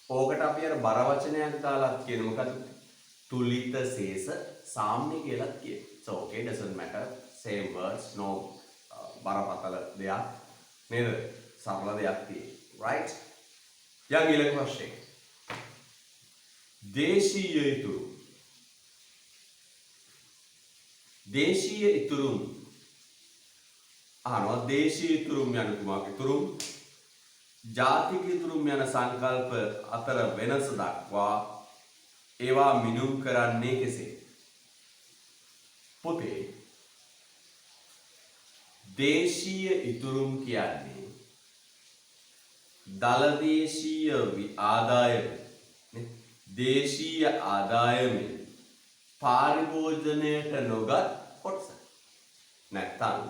A: ඕකට අපි අර බර වචනයක් දාලා කියන මොකද? තුලිත ශේෂ සාම්‍ය කියලා කියනවා. So okay, doesn't matter, same words, no බරපතල දෙයක් නේද? සරල දෙයක් තියෙනවා. right? යම් ඊළඟ ප්‍රශ්නය. දේශීය ඉතුරු. දේශීය ඉතුරුම් අහනවා. දේශීය ඉතුරුම් යන කුමක්? ඉතුරුම් ජාතික ඉතුරුම් යන සංකල්ප අතර වෙනස දක්වා ඒවා මිනුම් කරන්නේ කෙසේ? පුතේ දේශීය ඉතුරුම් කියන්නේ දලදේශීය ආදායම දේශීය ආදායමෙන් පාරිභෝජනයට නොගත් කොටස. නැත්නම්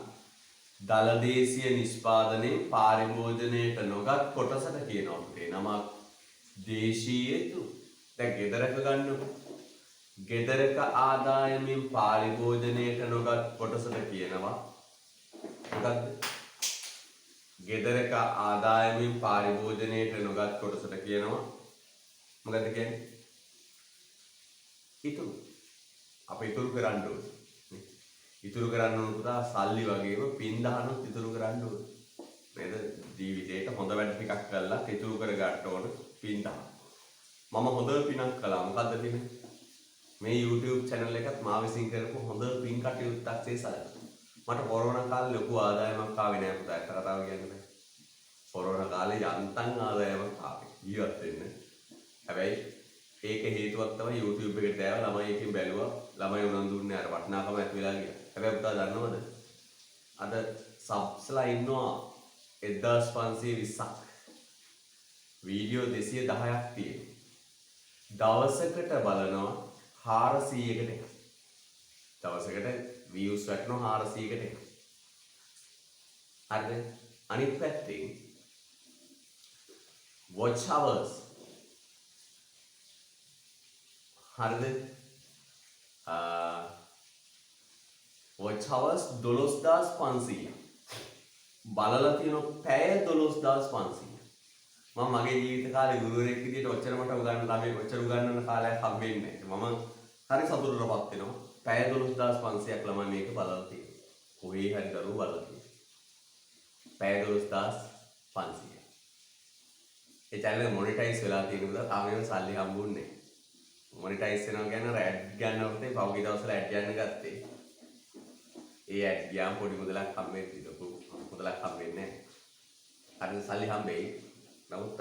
A: දලදේශීය නිෂ්පාදනයේ පාරිභෝජනයට නොගත් කොටසට කියනවා පුතේ නමක් දේශීය ඉතුරු. දැන් ගෙදරක ගන්නකො. ගෙදරක ආදායමෙන් පාරිභෝජනයට නොගත් කොටසට කියනවා මොකක්ද? ගෙදරක ආදායමෙන් පාරිභෝජනයට නොගත් කොටසට කියනවා මොකක්ද කියන්නේ? ඉතුරු. අපි ඉතුරු කරන්න ඕනේ. ඉතුරු කරන්න ඕන පුතා සල්ලි වගේම පින් දහනොත් ඉතුරු කරන්න ඕනේ. නේද? ජීවිතේට හොඳ වැඩ ටිකක් කළා ඉතුරු කර ගන්න ඕන පින් දහන. මම හොඳ පිනක් කළා. මොකද්ද පින? මේ YouTube channel එකත් මා විසින් කරපු හොඳ පින් කටයුත්තක් සලකනවා. මට කොරෝනා කාලේ ලොකු ආදායමක් ආවේ නෑ පුතා. ඒක කතාව කියන්නේ. කොරෝනා කාලේ යන්තම් ආදායමක් ආවේ. ජීවත් වෙන්න. හැබැයි ඒක හේතුවක් තමයි YouTube එකට දැව ළමයි එකකින් බැලුවා. ළමයි උනන්දු දුන්නේ අර වටිනාකම ඇති වෙලා ගියා. හැබැයි පුතා දන්නවද? අද සබ්ස්ලා ඉන්නවා 1520ක්. වීඩියෝ 210ක් තියෙනවා. දවසකට බලනවා 400කට එක. දවසකට views වටනවා 400කට එක. හරිද? අනිත් පැත්තෙන් watch hours හරිද? watch hours 12500. බලලා තියෙන පැය 12500. මම මගේ ජීවිත කාලේ ගුරුවරයෙක් විදිහට ඔච්චර මට උගන්වන්න ළමයි ඔච්චර උගන්වන්න කාලයක් හම්බෙන්නේ නැහැ. මම හරි සතුටටපත් වෙනවා. 12500ක් ළමයි මේක බලලා තියෙනවා. කොහේ හරි දරුවෝ බලලා තියෙනවා.
B: පැය 12500. ඒ channel එක මොනිටයිස් වෙලා තියෙනවා තාම ඒව සල්ලි හම්බුන්නේ නැහැ. මොනිටයිස් වෙනවා කියන්නේ ඇඩ් ගන්නකොට පහුගිය දවස්වල ඇඩ් ගන්න ගත්තේ. ඒ ඇඩ් ගියාම පොඩි මුදලක් හම්බෙන්නේ ලොකු මුදලක් හම්බෙන්නේ නැහැ. හරියට සල්ලි හම්බෙයි. නමුත්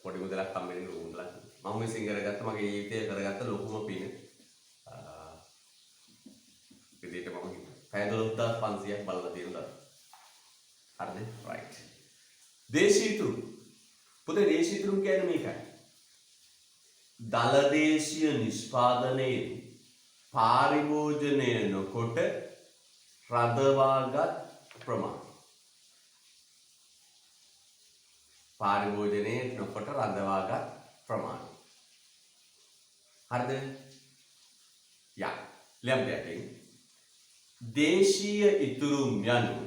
B: පොඩි මුදලක් හම්බෙන්නේ ලොකු මුදලක්. මම මේ සිංගර් ගත්ත මගේ ජීවිතේ කරගත්ත ලොකුම පින. විදිහට මම පැය 12500ක් බලලා තියෙනවා. හරිද? රයිට්. දේශීතුරු. පුතේ දේශීතුරු කියන්නේ මේකයි. දලදේශීය නිෂ්පාදනයේ පාරිභෝජනය නොකොට රඳවාගත් ප්‍රමාණය. පාරිභෝජනයේ නොකොට රඳවාගත් ප්‍රමාණය. හරිද? යා. ලියන්න දෙයක්. දේශීය ඉතුරුම් යනු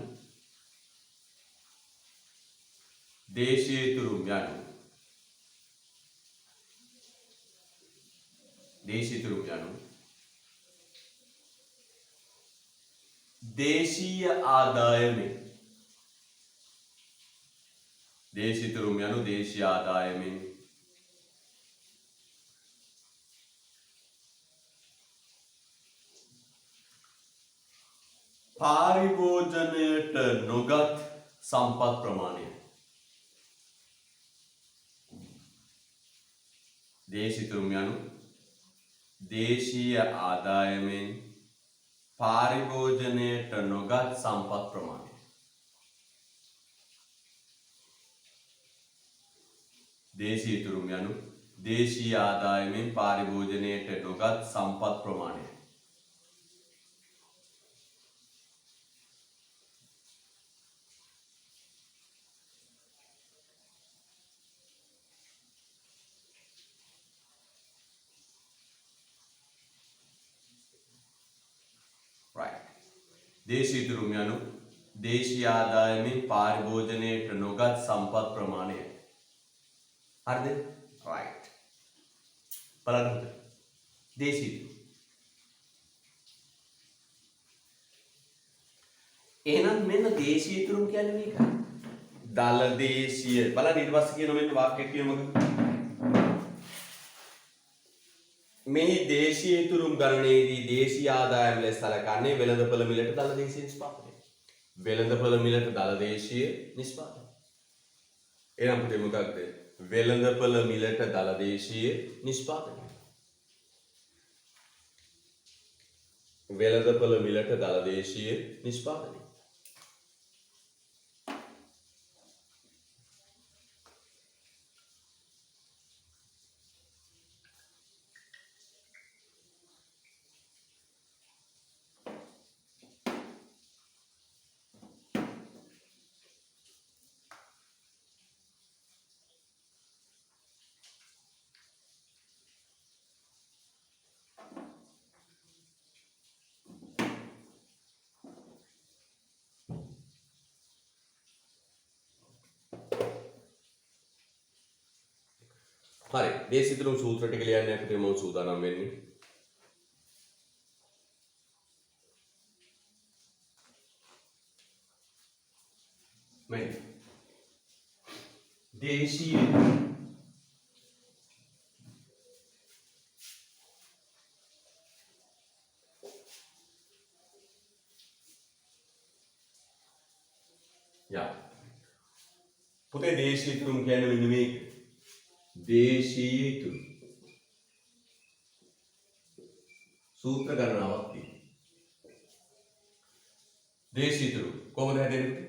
B: දේශීය ඉතුරුම් යනු දේශීය ආදායමෙන් පාරිභෝජනයට නොගත් සම්පත් ප්‍රමාණය. දේශීතුරුම් යනු දේශීය ආදායමෙන් පාරිභෝජනයට නොගත් සම්පත් ප්‍රමාණය. දේශීතුරුම් යනු දේශීය ආදායමෙන් පාරිභෝජනයට නොගත් සම්පත් ප්‍රමාණය. දේශීතුරුම් යනු දේශීය ආදායමෙන් පාරිභෝජනයට නොගත් සම්පත් ප්‍රමාණය. හරිද? රයිට්. බලන්න. දේශීතුරු. එහෙනම් මෙන්න දේශීතුරුම් කියන්නේ මේකයි. දල දේශීය. බලන්න ඊට පස්සේ කියන මෙන්න වාක්‍යයක් කියන මොකද? මේ දේශීය ඉතුරුම් ගණනයේදී දේශීය ආදායම ලෙස සැලකන්නේ වෙළඳපොළ මිලට දල දේශීය නිෂ්පාදනය. වෙළඳපොළ මිලට දල දේශීය නිෂ්පාදනය. එහෙනම් පුතේ මොකක්ද? වෙළඳපොළ මිලට දල දේශීය නිෂ්පාදනය. වෙළඳපොළ මිලට දල දේශීය නිෂ්පාදනය. හරි දේශීතුරුම් සූත්‍ර ටික ලියන්න අපිට මොන සූදානම් වෙන්නේ? මෙන්න දේශීය යා පුතේ දේශීතුරුම් කියන්නේ මෙන්න මේක. දේශීය ඉතුරු සූත්‍ර ගණනාවක් තියෙනවා. දේශීය ඉතුරු කොහොමද හැදෙන්නේ?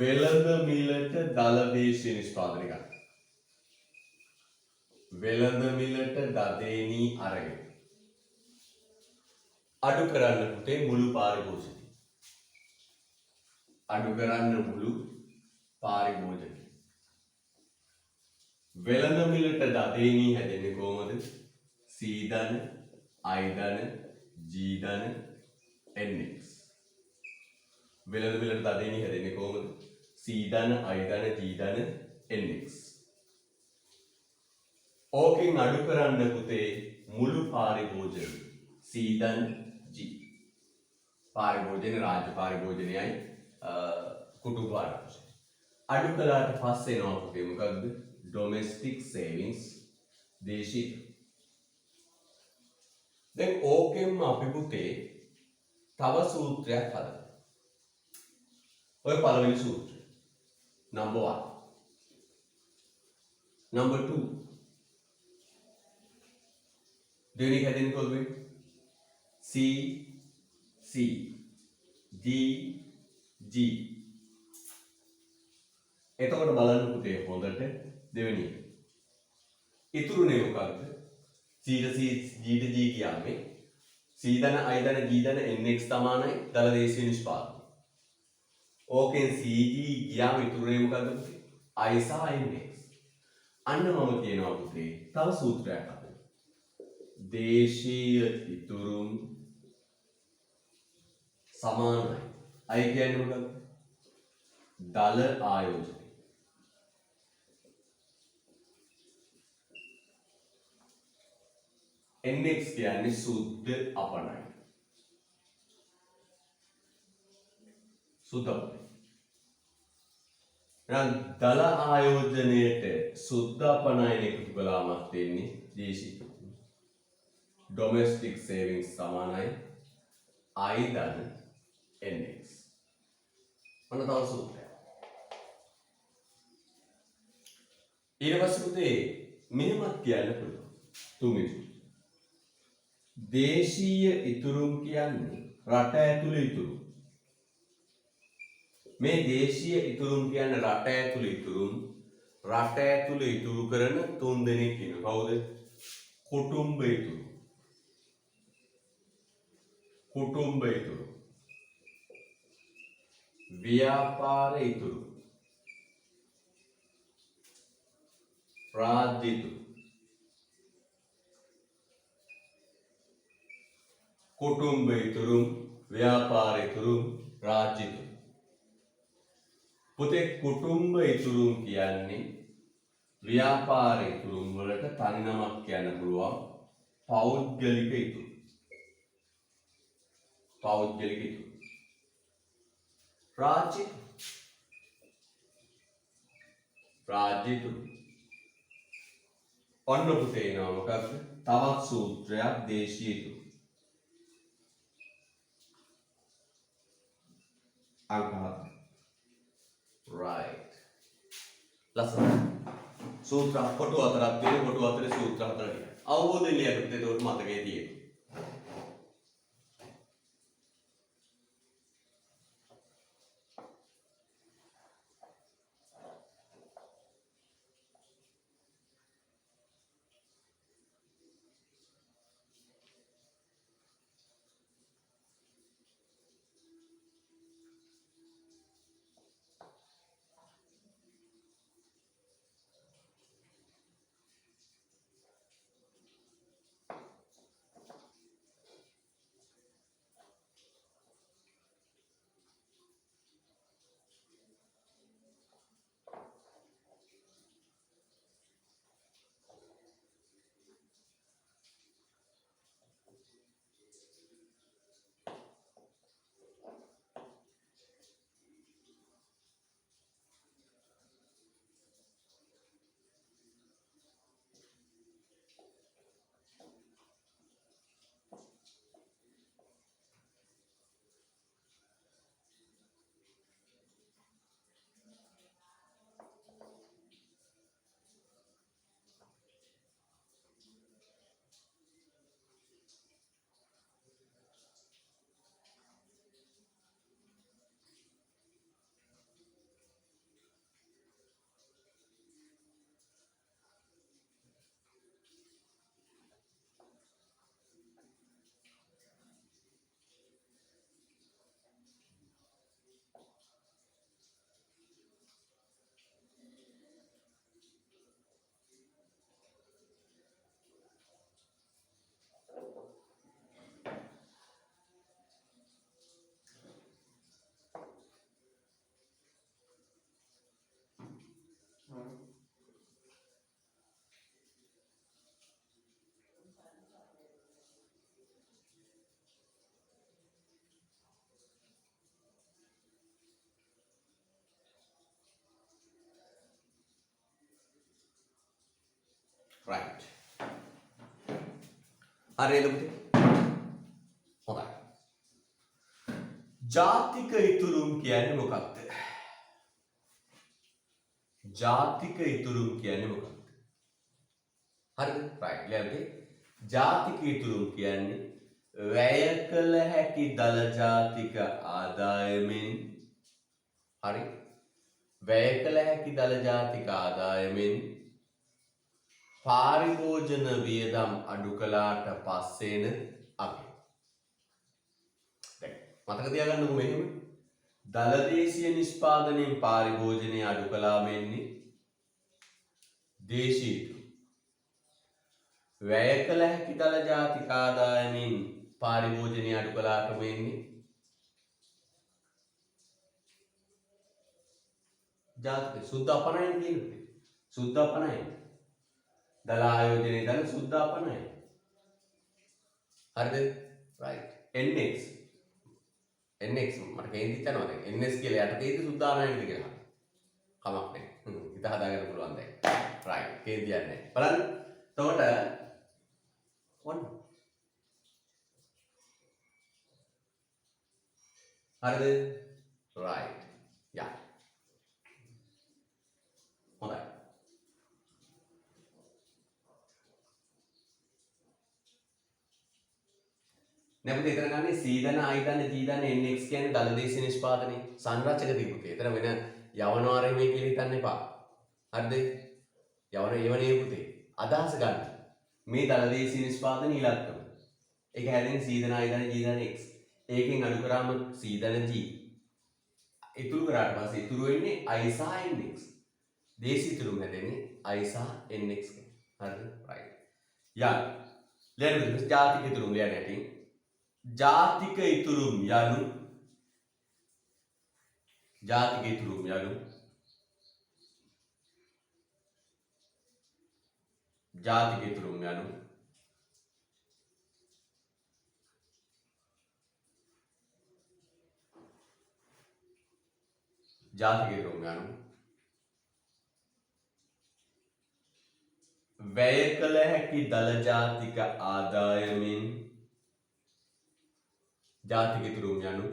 B: වෙළඳ මිලට දල දේශීය නිෂ්පාදනය ගන්න. වෙළඳ මිලට දදේනී අරගෙන අඩු කරන්න පුතේ මුළු පාරිභෝජනය. අඩු කරන්න මුළු පාරිභෝජනය. වෙළඳ මිලට දදේනී හැදෙන්නේ කොහොමද? C ධන, I ධන, G ධන, NX. වෙළඳ මිලට දදේනී හැදෙන්නේ කොහොමද? C ධන, I ධන, G ධන, NX. ඕකෙන් අඩු කරන්න පුතේ මුළු පාරිභෝජනය C ධන G. පාරිභෝජන රාජ්‍ය පාරිභෝජනයයි කුටුම්බ ආරක්ෂය. අඩු කළාට පස්සේ එනවා පුතේ මොකක්ද? ඩොමෙස්ටික් සේවිංග්ස් දේශීය. දැන් ඕකෙන්ම අපි පුතේ තව සූත්‍රයක් හදනවා. ඔය පළවෙනි සූත්‍රය. number 1. number 2. දෙවෙනි හැදෙන්නේ කොහොමද? C C D G. එතකොට බලන්න පුතේ හොඳට දෙවෙනි එක. ඉතුරුනේ මොකක්ද? C ට C G ට G කියන්නේ C ධන I ධන G ධන NX සමානයි දල දේශීය නිෂ්පාදනය. ඕකෙන් C G ගියාම ඉතුරුනේ මොකක්ද පුතේ? I සහ NX. අන්න මම කියනවා පුතේ තව සූත්‍රයක් අතන. දේශීය ඉතුරුම් සමානයි. I කියන්නේ මොකක්ද? දල ආයෝජනය. NX කියන්නේ සුද්ධ අපනයි. සුද්ධ අපනයි. එහෙනම් දල ආයෝජනයේට සුද්ධ අපනයන එකතු කළාමත් වෙන්නේ දේශීය. Domestic savings සමානයි I ධන NX. මොන තව සූත්‍රයක්. ඊට පස්සේ පුතේ මෙහෙමත් කියන්න පුළුවන්. තුන්වෙනි සූත්‍රය. දේශීය ඉතුරුම් කියන්නේ රට ඇතුළේ ඉතුරුම්. මේ දේශීය ඉතුරුම් කියන්නේ රට ඇතුළේ ඉතුරුම්. රට ඇතුළේ ඉතුරු කරන තුන් දෙනෙක් ඉන්නවා. කවුද? කුටුම්බ ඉතුරු. කුටුම්බ ඉතුරු. ව්‍යාපාර ඉතුරු. රාජ්‍ය ඉතුරු. කුටුම්බ ඉතුරුම්, ව්‍යාපාර ඉතුරුම්, රාජ්‍ය ඉතුරුම්. පුතේ කුටුම්බ ඉතුරුම් කියන්නේ ව්‍යාපාර ඉතුරුම් වලට තනි නමක් කියන්න පුළුවන් පෞද්ගලික ඉතුරු. පෞද්ගලික ඉතුරු. රාජ්‍ය ඉතුරු. ඔන්න පුතේ එනවා මොකක්ද? තවත් සූත්‍රයක් දේශීය ඉතුරු. අංක 7. right. ලස්සන. සූත්‍ර කොටු හතරක් තියෙන කොටු හතරේ සූත්‍ර හතරක්. අවබෝධයෙන් ලියපිට ඒක මතකයේ තියෙනවා. right. හරිද පුතේ? හොඳයි. ජාතික ඉතුරුම් කියන්නේ මොකක්ද? ජාතික ඉතුරුම් කියන්නේ මොකක්ද? හරිද? right. ලියන්න. ජාතික ඉතුරුම් කියන්නේ වැය කළ හැකි දල ජාතික ආදායමෙන් හරි වැය කළ හැකි දල ජාතික ආදායමෙන් පාරිභෝජන වියදම් අඩු කළාට පස්සේන අගය. දැන් මතක තියාගන්නකො මෙහෙම දලදේශීය නිෂ්පාදනයෙන් පාරිභෝජනය අඩු කළා වෙන්නේ දේශීය වැය කළ හැකි දල ජාතික ආදායමෙන් පාරිභෝජනය අඩු කළාට වෙන්නේ ජාතික සුද්ධ අපනයන කියන්නේ සුද්ධ අපනයන දල ආයෝජනයේ දල සුද්ධ අපනයන හරිද right nx මට කේන්ති යනවා දැන් ns කියලා යට තියෙද්දි සුද්ධ ආනයනද කියලා කමක් නැහැ හිත හදාගන්න පුළුවන් දැන් right කේන්ති යන්නේ බලන්න එතකොට ඔන්න හරිද right yeah හොඳයි නැවත ඉතන ගන්නේ C ධන I ධන G ධන NX කියන්නේ දලදේශීය නිෂ්පාදනයේ සංරචක දීපුතේ. එතන වෙන යවනවාරේ මේ කියලා හිතන්න එපා. හරිද? යවන ඒවනේ පුතේ. අදහස ගන්න. මේ දලදේශීය නිෂ්පාදන ඉලක්කම. ඒක හැදෙන්නේ C ධන I ධන G ධන X. ඒකෙන් අඩු කරාම C ධන G. ඉතුරු කරාට පස්සේ ඉතුරු වෙන්නේ I සහ NX. දේශීය ඉතුරුම හැදෙන්නේ I සහ NX එක. හරිද? right. යන්න. ලියන්න ජාතික ඉතුරුම ලියන්න ඇති. ජාතික ඉතුරුම් යනු ජාතික ඉතුරුම් යනු ජාතික ඉතුරුම් යනු ජාතික ඉතුරුම් යනු වැය කළ හැකි දල ජාතික ආදායමෙන් ජාතික ඉතුරුම් යනු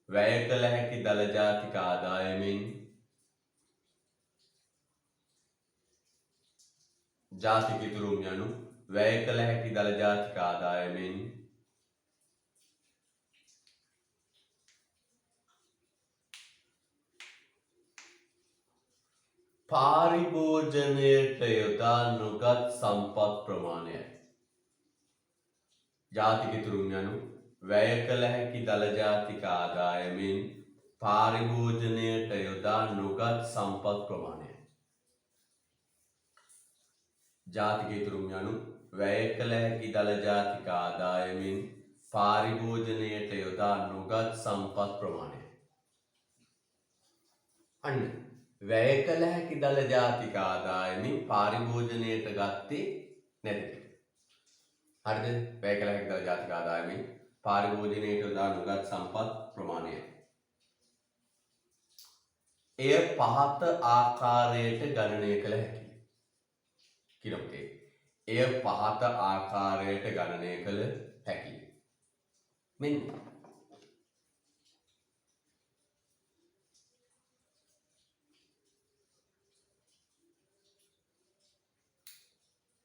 B: වැය කළ හැකි දල ජාතික ආදායමෙන් ජාතික ඉතුරුම් යනු වැය කළ හැකි දල ජාතික ආදායමෙන් පාරිභෝජනයට යොදා නොගත් සම්පත් ප්‍රමාණයයි. ජාතික ඉතුරුම් යනු වැය කළ හැකි දල ජාතික ආදායමෙන් පාරිභෝජනයට යොදා නොගත් සම්පත් ප්‍රමාණයයි. ජාතික ඉතුරුම් යනු වැය කළ හැකි දල ජාතික ආදායමෙන් පාරිභෝජනයට යොදා නොගත් සම්පත් ප්‍රමාණයයි. අන්න වැය කළ හැකි දල ජාතික ආදායමෙන් පාරිභෝජනයට ගත්තේ නැති. හරිද? වැය කළ හැකි දල ජාතික ආදායමෙන් පාරිභෝජනයට යොදා නොගත් සම්පත් ප්‍රමාණයයි. එය පහත ආකාරයට ගණනය කළ හැකියි. කිනොතේ. එය පහත ආකාරයට ගණනය කළ හැකියි.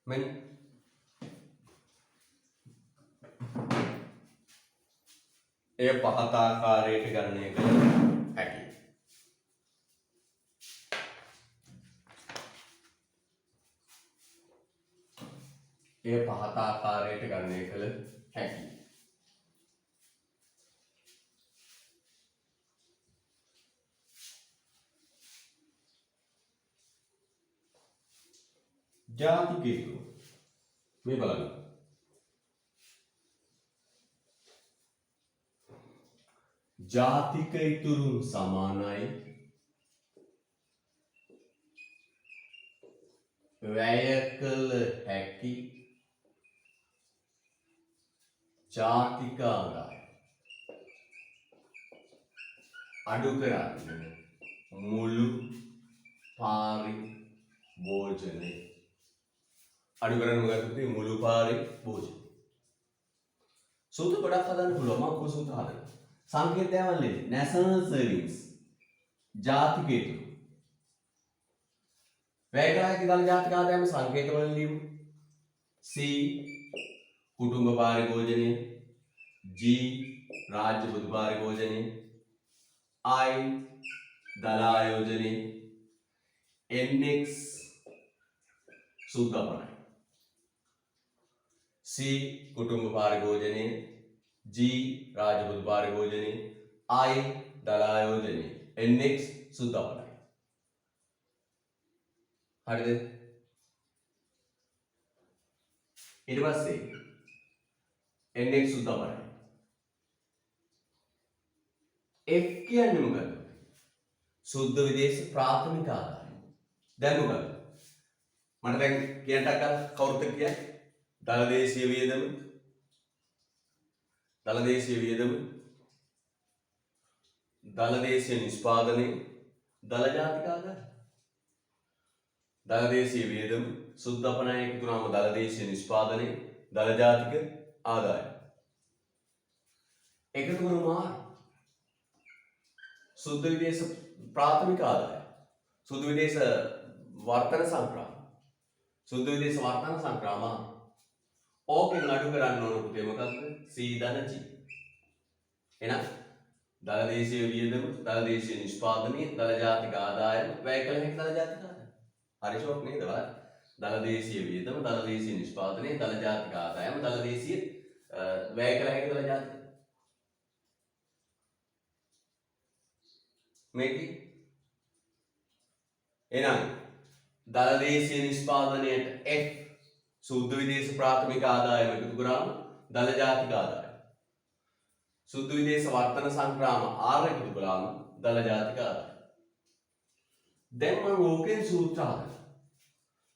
B: මෙන්න එය පහත ආකාරයට ගණනය කළ හැකියි. එය පහත ආකාරයට ගණනය කළ හැකියි. ජාතික ඉතුරු මේ බලන්න. ජාතික ඉතුරු සමානයි වැය කළ හැකි ජාතික ආදායම අඩු කරන්න මුළු පාරිභෝජනය අඩු කරන්න මොකක්ද තියෙන්නේ? මුළු පාරේ භෝජන. සූත්‍ර ගොඩක් හදන්න පුළුවන්. මම කොහොමද සූත්‍ර හදන්නේ? සංකේතයන් වලින් national savings ජාතික ඉතුරු. වැයගායක දල ජාතික ආදායම සංකේත වලින් ලියමු. C කුටුම්බ පාරිභෝජනය, G රාජ්‍ය පොදු පාරිභෝජනය, I දල ආයෝජනය, NX සුද්ධපනයි. C කුටුම්බ පාරිභෝජනය, G රාජ්‍ය පොදු පාරිභෝජනය, I දල ආයෝජනය, NX සුද්ධපනයි. හරිද? ඊට පස්සේ NX සුද්ධපනයි. F කියන්නේ මොකද්ද? සුද්ධ විදේශ ප්‍රාථමික ආදායම. දැන් මොකද්ද? මට දැන් කියන්නට අක්කා කවුරුත් කියන්නේ? දලදේශීය වියදම, දලදේශීය වියදම, දලදේශීය නිෂ්පාදනය, දල ජාතික ආදායම. දලදේශීය වියදම, සුද්ධපනය එකතු වුණාම දලදේශීය නිෂ්පාදනය, දල ජාතික ආදායම. එකතු කරනවා සුද්ධ විදේශ ප්‍රාථමික ආදායම, සුද්ධ විදේශ වර්තන සංක්‍රාම, සුද්ධ විදේශ වර්තන සංක්‍රාම ඕකෙන් අඩු කරන්න ඕන පුතේ මොකක්ද? C ධන G. එහෙනම් දලදේශීය වියදම, දලදේශීය නිෂ්පාදනය, දල ජාතික ආදායම, වැය කළ හැකි දල ජාතික ආදායම. හරි ෂෝක් නේද බලන්න. දලදේශීය වියදම, දලදේශීය නිෂ්පාදනය, දල ජාතික ආදායම, දලදේශීය වැය කළ හැකි දල ජාතික. මේක එහෙනම් දලදේශීය නිෂ්පාදනයට F සුද්ධ විදේශ ප්‍රාථමික ආදායම එකතු කරාම දල ජාතික ආදායම. සුද්ධ විදේශ වර්තන සංක්‍රාම R එකතු කළාම දල ජාතික ආදායම. දැන් මම ඕකෙන් සූත්‍ර හදනවා.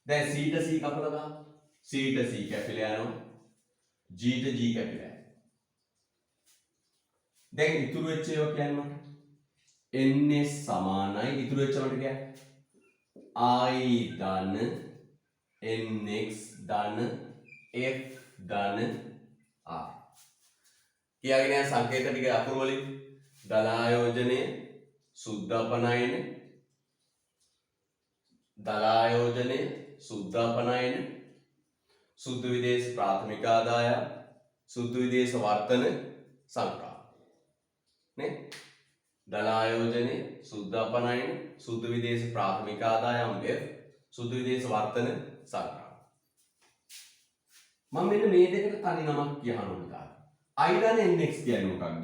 B: දැන් C ට C කපලා දාන්න. C ට C කැපිලා යනවා. G ට G කැපිලා යනවා. දැන් ඉතුරු වෙච්ච ඒවා කියන්නේ මට NS සමානයි ඉතුරු වෙච්ච මට කියන්නේ I ධන NX ධන F ධන R. කියාගෙන යන සංකේත ටික අකුරු වලින් දල ආයෝජනය, සුද්ධපනයන, දල ආයෝජනය, සුද්ධපනයන, සුද්ධ විදේශ ප්‍රාථමික ආදායම්, සුද්ධ විදේශ වර්තන සංක්‍රාම. නේ? දල ආයෝජනය, සුද්ධපනයන, සුද්ධ විදේශ ප්‍රාථමික ආදායම් F, සුද්ධ විදේශ වර්තන සංක්‍රාම. මම මෙන්න මේ දෙකට තනි නමක් කියහම උදා. I ධන NX කියන්නේ මොකක්ද?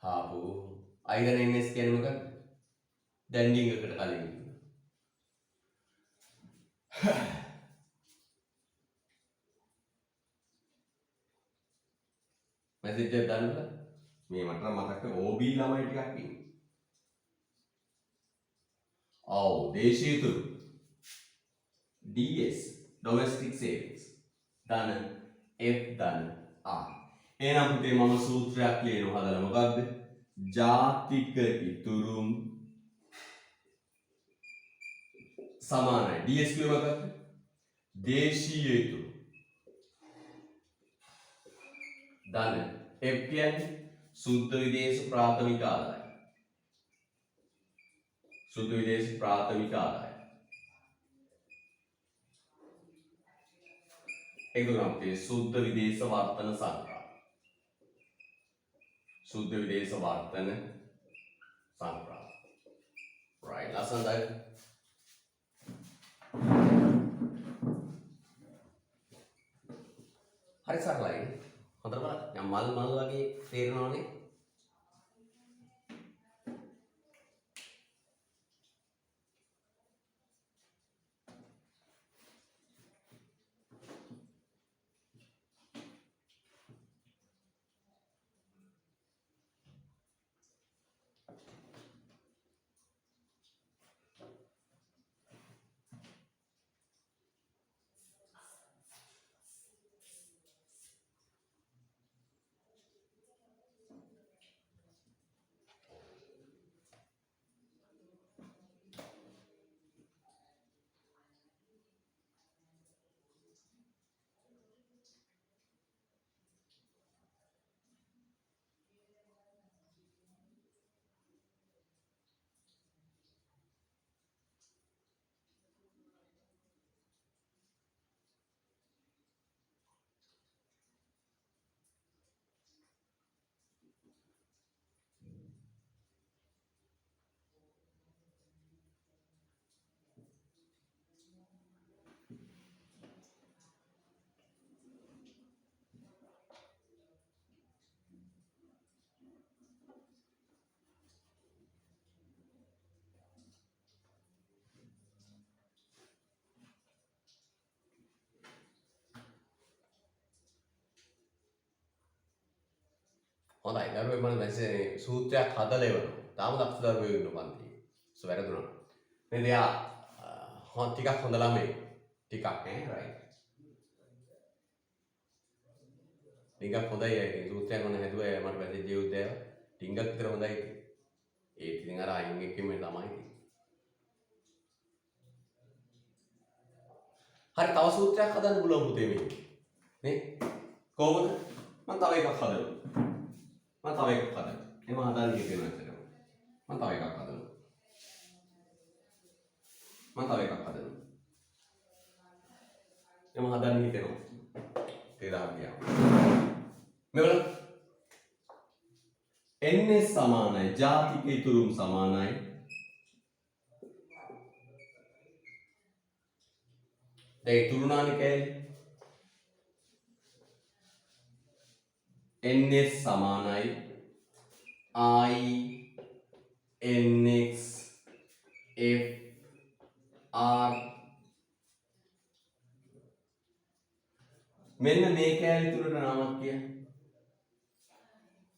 B: හාබෝ I ධන NX කියන්නේ මොකක්ද? දැන් ඩිංගකට කලින් මැසේජ් එකක් දාන්න මේ මට මතක OB ළමයි ටිකක් ඉන්නේ. ඔව් දේශීය තුරු DS domestic savings ධන F ධන R. එහෙනම් පුතේ මම සූත්‍රයක් ලියනවා හදලා මොකක්ද? ජාතික ඉතුරුම් සමානයි DS කිව්ව මොකක්ද? දේශීය ඉතුරු ධන F කියන්නේ සුද්ධ විදේශ ප්‍රාථමික ආදායම. සුද්ධ විදේශ ප්‍රාථමික ආදායම. ඒක තමයි සුද්ධ විදේශ වර්තන සංක්‍රාම. සුද්ධ විදේශ වර්තන සංක්‍රාම. right ලස්සනයි. හරි සරලයි. හොඳට බලන්න. දැන් මල් වගේ තේරෙනවනේ. හොඳයි දරුවෝ මම දැන් සූත්‍රයක් හදලා ඉවරනවා. තාම දක්ෂ දරුවෝ ඉන්නවා පන්තියේ. වැරදුනා. නේද යා ටිකක් හොඳ ළමයි. ටිකක් නේ රයිට්. ටිකක් හොඳයි ඒ සූත්‍රයක් මොන හැදුවා මට වැදෙච්ච ජීවිතය. ටිකක් විතර හොඳයි. ඒත් ඉතින් අර අයින් එක්කම තමයි. හරි තව සූත්‍රයක් හදන්න පුළුවන් පුතේ මේක. නේ? කොහොමද? මම තව එකක් හදනවා. මම තව එකක් හදනවා. එහම හදන්න හිතෙනවා ඇත්තටම. මම තව එකක් හදනවා. මම තව එකක් හදනවා. එහම හදන්න හිතෙනවා. තේරා ගියා. මෙවල ns සමානයි ජාතික ඉතුරුම් සමානයි දැන් ඉතුරුනානේ කෑලි ns සමානයි I nx f r මෙන්න මේ කෑලි තුනට නමක් කිය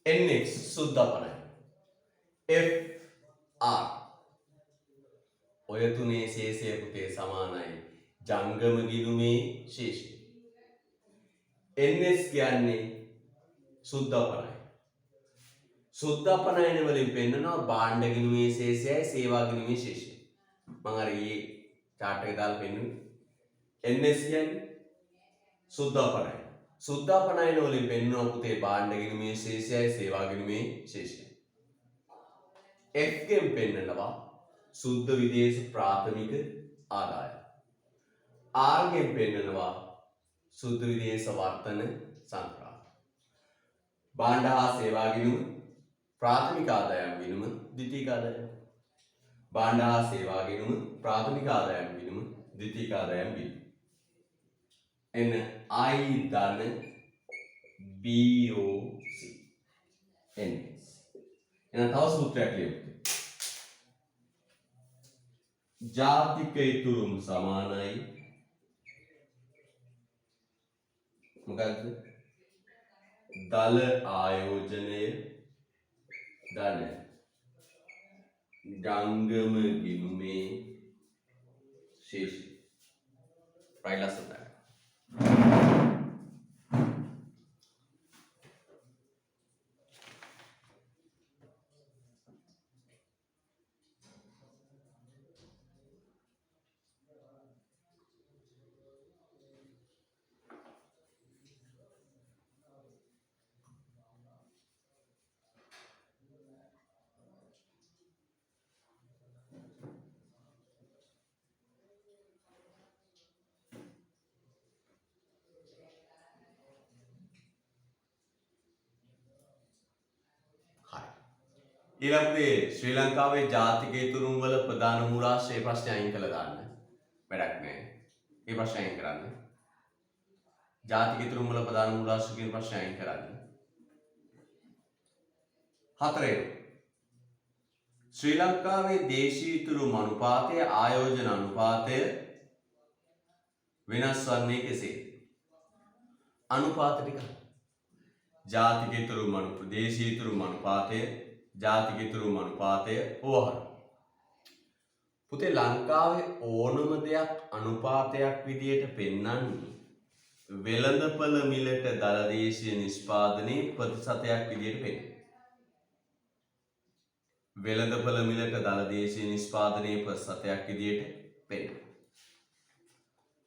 B: nx සුද්ධපණයි f r ඔය තුනේ ශේෂය පුතේ සමානයි ජංගම ගිණුමේ ශේෂය ns කියන්නේ සුද්ධපණයි සුද්ධපණයන වලින් පෙන්නනවා භාණ්ඩ ගිණුමේ ශේෂයයි සේවා ගිණුමේ ශේෂයයි මම අර ඊයේ chart එක දාලා පෙන්නුවේ ns කියන්නේ සුද්ධපණයි සුද්ධපණයන වලින් පෙන්වනවා පුතේ භාණ්ඩ ගිණුමේ ශේෂයයි සේවා ගිණුමේ ශේෂයයි f ගෙන් පෙන්නනවා සුද්ධ විදේශ ප්‍රාථමික ආදායම r ගෙන් පෙන්නනවා සුද්ධ විදේශ වර්තන සංක්‍රාම භාණ්ඩ හා සේවා ගිණුම ප්‍රාථමික ආදායම් ගිණුම ද්විතීයික ආදායම් භාණ්ඩ හා සේවා ගිණුම ප්‍රාථමික ආදායම් ගිණුම ද්විතීයික ආදායම් ගිණුම එන I ධන BOC NS එහෙනම් තව සූත්‍රයක් ලියමු ජාතික ඉතුරුම් සමානයි මොකක්ද දල ආයෝජනය ධන ජංගම ගිණුමේ ශේෂය right lesson that ඊළඟට ශ්‍රී ලංකාවේ ජාතික ඉතුරුම් වල ප්‍රධාන මූලාශ්‍රයේ ප්‍රශ්න අයින් කළා දාන්න. වැඩක් නැහැ. මේ ප්‍රශ්න අයින් කරන්න. ජාතික ඉතුරුම් වල ප්‍රධාන මූලාශ්‍ර කියන ප්‍රශ්න අයින් කරන්න. හතරේ ශ්‍රී ලංකාවේ දේශීය ඉතුරුම් අනුපාතය ආයෝජන අනුපාතය වෙනස් වන්නේ කෙසේ? අනුපාත ටික ජාතික ඉතුරුම් අනුපාතය දේශීය ඉතුරුම් අනුපාතය ජාතික ඉතුරුම් අනුපාතය ඕහර පුතේ ලංකාවේ ඕනම දෙයක් අනුපාතයක් විදියට පෙන්වන්නේ වෙළඳපළ මිලට දළදේශීය නිෂ්පාදනයේ ප්‍රතිශතයක් විදියට පෙන්වනවා වෙළඳපළ මිලට දළදේශීය නිෂ්පාදනයේ ප්‍රතිශතයක් විදියට පෙන්වනවා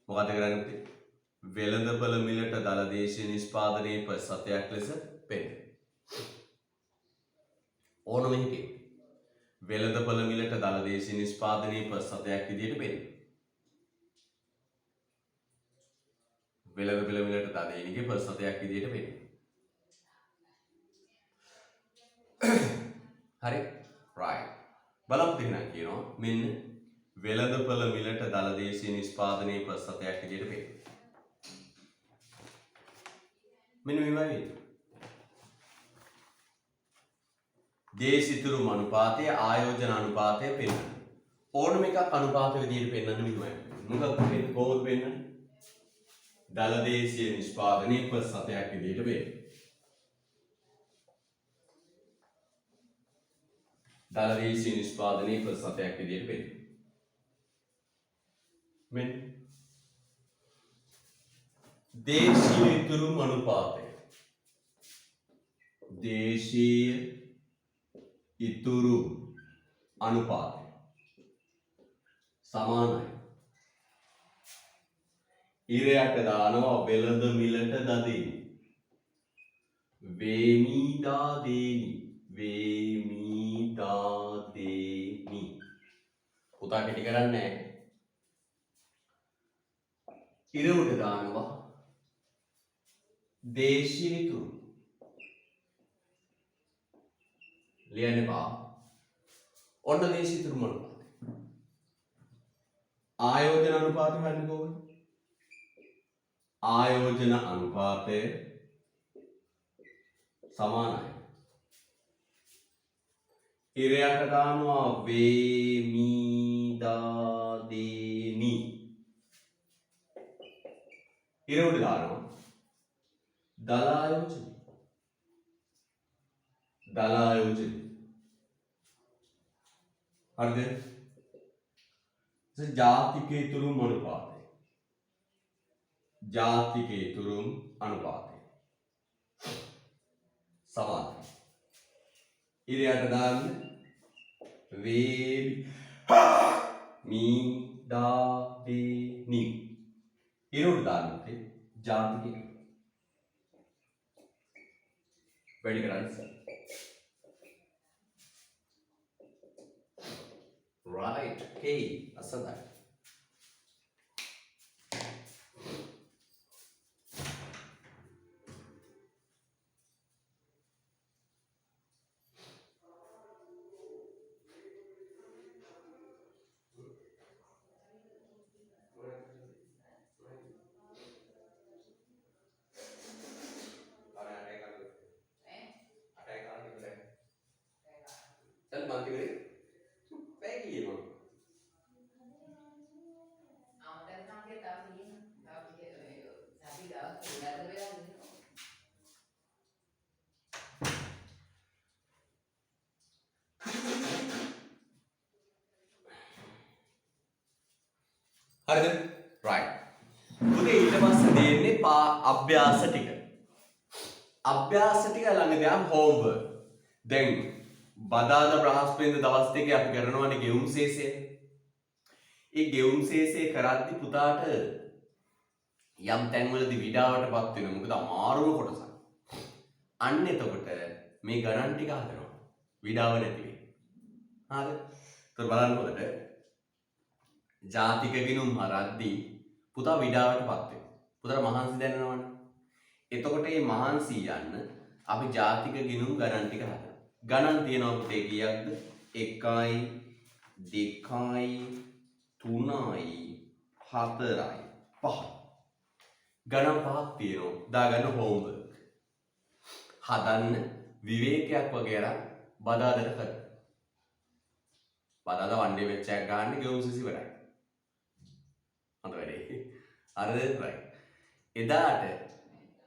B: මොකද කරන්නේ පුතේ වෙළඳපළ මිලට දළදේශීය නිෂ්පාදනයේ ප්‍රතිශතයක් ලෙස පෙන්වනවා ඕනම එකේ වෙළඳපළ මිලට දළදේශීය නිෂ්පාදනයේ ප්‍රතිශතයක් විදියට පෙන්නනවා. වෙළඳපළ මිලට දළදේශීය ප්‍රතිශතයක් විදියට පෙන්නනවා. හරි right බලමු දෙන්නා කියනවා මෙන්න වෙළඳපළ මිලට දළදේශීය නිෂ්පාදනයේ ප්‍රතිශතයක් විදියට පෙන්නනවා. මෙන්න මේ වගේ දේශිතුරුම් අනුපාතය ආයෝජන අනුපාතය පෙන්වන්න. ඕනම එකක් අනුපාත විදියට පෙන්වන්න මෙහෙමයි. මොකක්ද වෙන්නේ? කොහොමද පෙන්වන්නේ? දළදේශීය නිෂ්පාදනයේ ප්‍රතිශතයක් විදියට පෙන්වන්න. දලදේශීය නිෂ්පාදනයේ ප්‍රතිශතයක් විදිහට පෙන්නනවා. මෙන්න දේශීය ඉතුරුම් අනුපාතය. දේශීය ඉතුරු අනුපාතය සමානයි. ඉරයට දානවා වෙළඳ මිලට දදෙනි. වේමීදා දේනි. වේමීදා දේනි. පුතා කෙටි කරන්නේ නැහැ. ඉරවට දානවා දේශීය ඉතුරු. ලියන්න එපා. ඔන්න දේශීය ඉතුරු අනුපාතය. ආයෝජන අනුපාතය වෙන්නේ කොහොමද? ආයෝජන අනුපාතය සමානයි. ඉරයට දානවා වේමීදා දේනි. ඉරවට දානවා දල ආයෝජන. දල ආයෝජන. හරිද? ජාතික ඉතුරුම් අනුපාතය. ජාතික ඉතුරුම් අනුපාතය සමානයි. ඉරයට දාන්න වේමීදා දේනි. ඉරවට දාන්න ජාතික වැඩි කරන්නේ. Right. Okay. Asada. Chal mati kare. Pegi ye mama. හරිද? right. පුතේ ඊට පස්සේ දෙන්නේ අභ්‍යාස ටික. අභ්‍යාස ටික ළඟ ගියාම homework. දැන් බදාදා බ්‍රහස්පතින්ද දවස් දෙකේ අපි කරනවානේ ගෙවුම් සේසය. ඒ ගෙවුම් සේසය කරද්දි පුතාට යම් තැන්වලදී විඩාවටපත් වෙනවා. මොකද අමාරුම කොටසක්. අන්න එතකොට මේ ගණන් ටික හදනවා. විඩාව නැති වෙයි. හරිද? ඒතර බලන්න පොතට ජාතික ගිණුම් හරද්දී පුතා විඩාවටපත් වෙනවා. පුතාට මහන්සි දැනෙනවනේ. එතකොට මේ මහන්සි යන්න අපි ජාතික ගිණුම් ගණන් ටික හදනවා. ගණන් තියෙනවා පුතේ කීයක්ද? 1යි 2යි 3යි 4යි 5යි. ගණන් පහක් තියෙනවා. දාගන්න homework. හදන්න විවේකයක් වගේ අරන් බදාදට කරන්න. බදාදා වන්ඩේ මැච් එකක් ගන්න ගෙවුම් සිසි ඉවරයි. හොඳ වැඩේ. හරිද? right. එදාට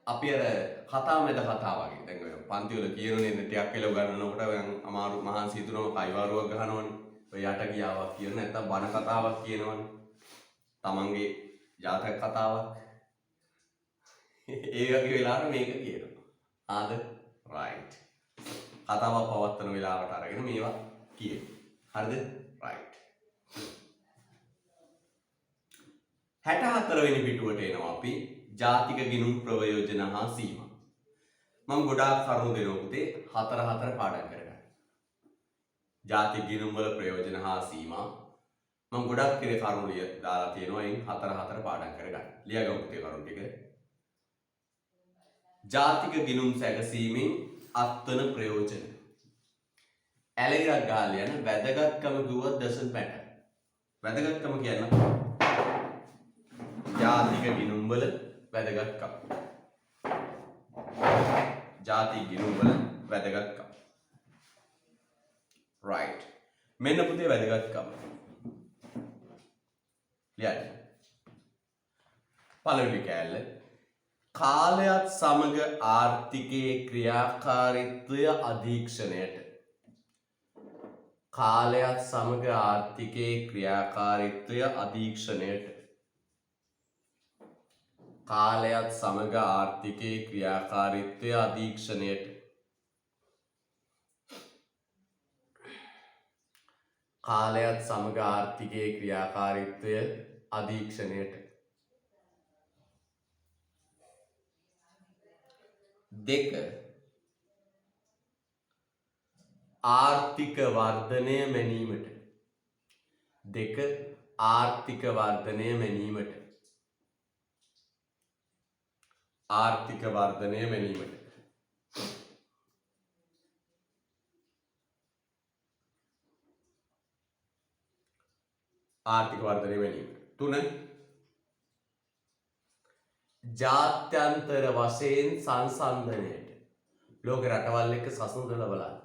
B: අපි අර කතා මැද කතා වගේ දැන් ඔය පන්ති වල කියනනේ ටිකක් කෙලව ගන්නනකොට අමාරු මහන්සි හිතුනම කයිවාරුවක් ගහනවනේ. ඔය යට ගියාවක් කියන නැත්නම් බණ කතාවක් කියනවනේ. තමන්ගේ ජාතක කතාවක්. ඒ වගේ වෙලාවට මේක කියනවා. ආද right. කතාවක් පවත්වන වෙලාවට අරගෙන මේවා කියනවා. හරිද? right. 64 වෙනි පිටුවට එනවා අපි ජාතික ගිණුම් ප්‍රයෝජන හා සීමා. මම ගොඩාක් කරුණු දෙනවා පුතේ 4 පාඩම් කරගන්න. ජාතික ගිණුම් වල ප්‍රයෝජන හා සීමා මම ගොඩක් කෙරේ කරුණු දාලා තියෙනවා. එයින් 4 පාඩම් කරගන්න. ලියාගමු පුතේ කරුණු ටික. ජාතික ගිණුම් සැකසීමෙන් අත්වන ප්‍රයෝජන. ඇලෙරක් ගාලා යන වැදගත්කම කිව්වොත් doesn't matter. වැදගත්කම කියන්න ජාතික ගිණුම් වල වැදගත්කම. ජාතික ගිණුම් වල වැදගත්කම. right. මෙන්න පුතේ වැදගත්කම. ලියන්න. පළවෙනි කෑල්ල කාලයත් සමග ආර්ථිකයේ ක්‍රියාකාරීත්වය අධීක්ෂණයට. කාලයත් සමග ආර්ථිකයේ ක්‍රියාකාරීත්වය අධීක්ෂණයට කාලයත් සමග ආර්ථිකයේ ක්‍රියාකාරීත්වය අධීක්ෂණයට කාලයත් සමග ආර්ථිකයේ ක්‍රියාකාරීත්වය අධීක්ෂණයට දෙක ආර්ථික වර්ධනය මැනීමට දෙක ආර්ථික වර්ධනය මැනීමට ආර්ථික වර්ධනය මැනීමට ආර්ථික වර්ධනය මැනීමට තුන ජාත්‍යන්තර වශයෙන් සංසන්දනයට ලෝක රටවල් එක්ක සසඳලා බලන්න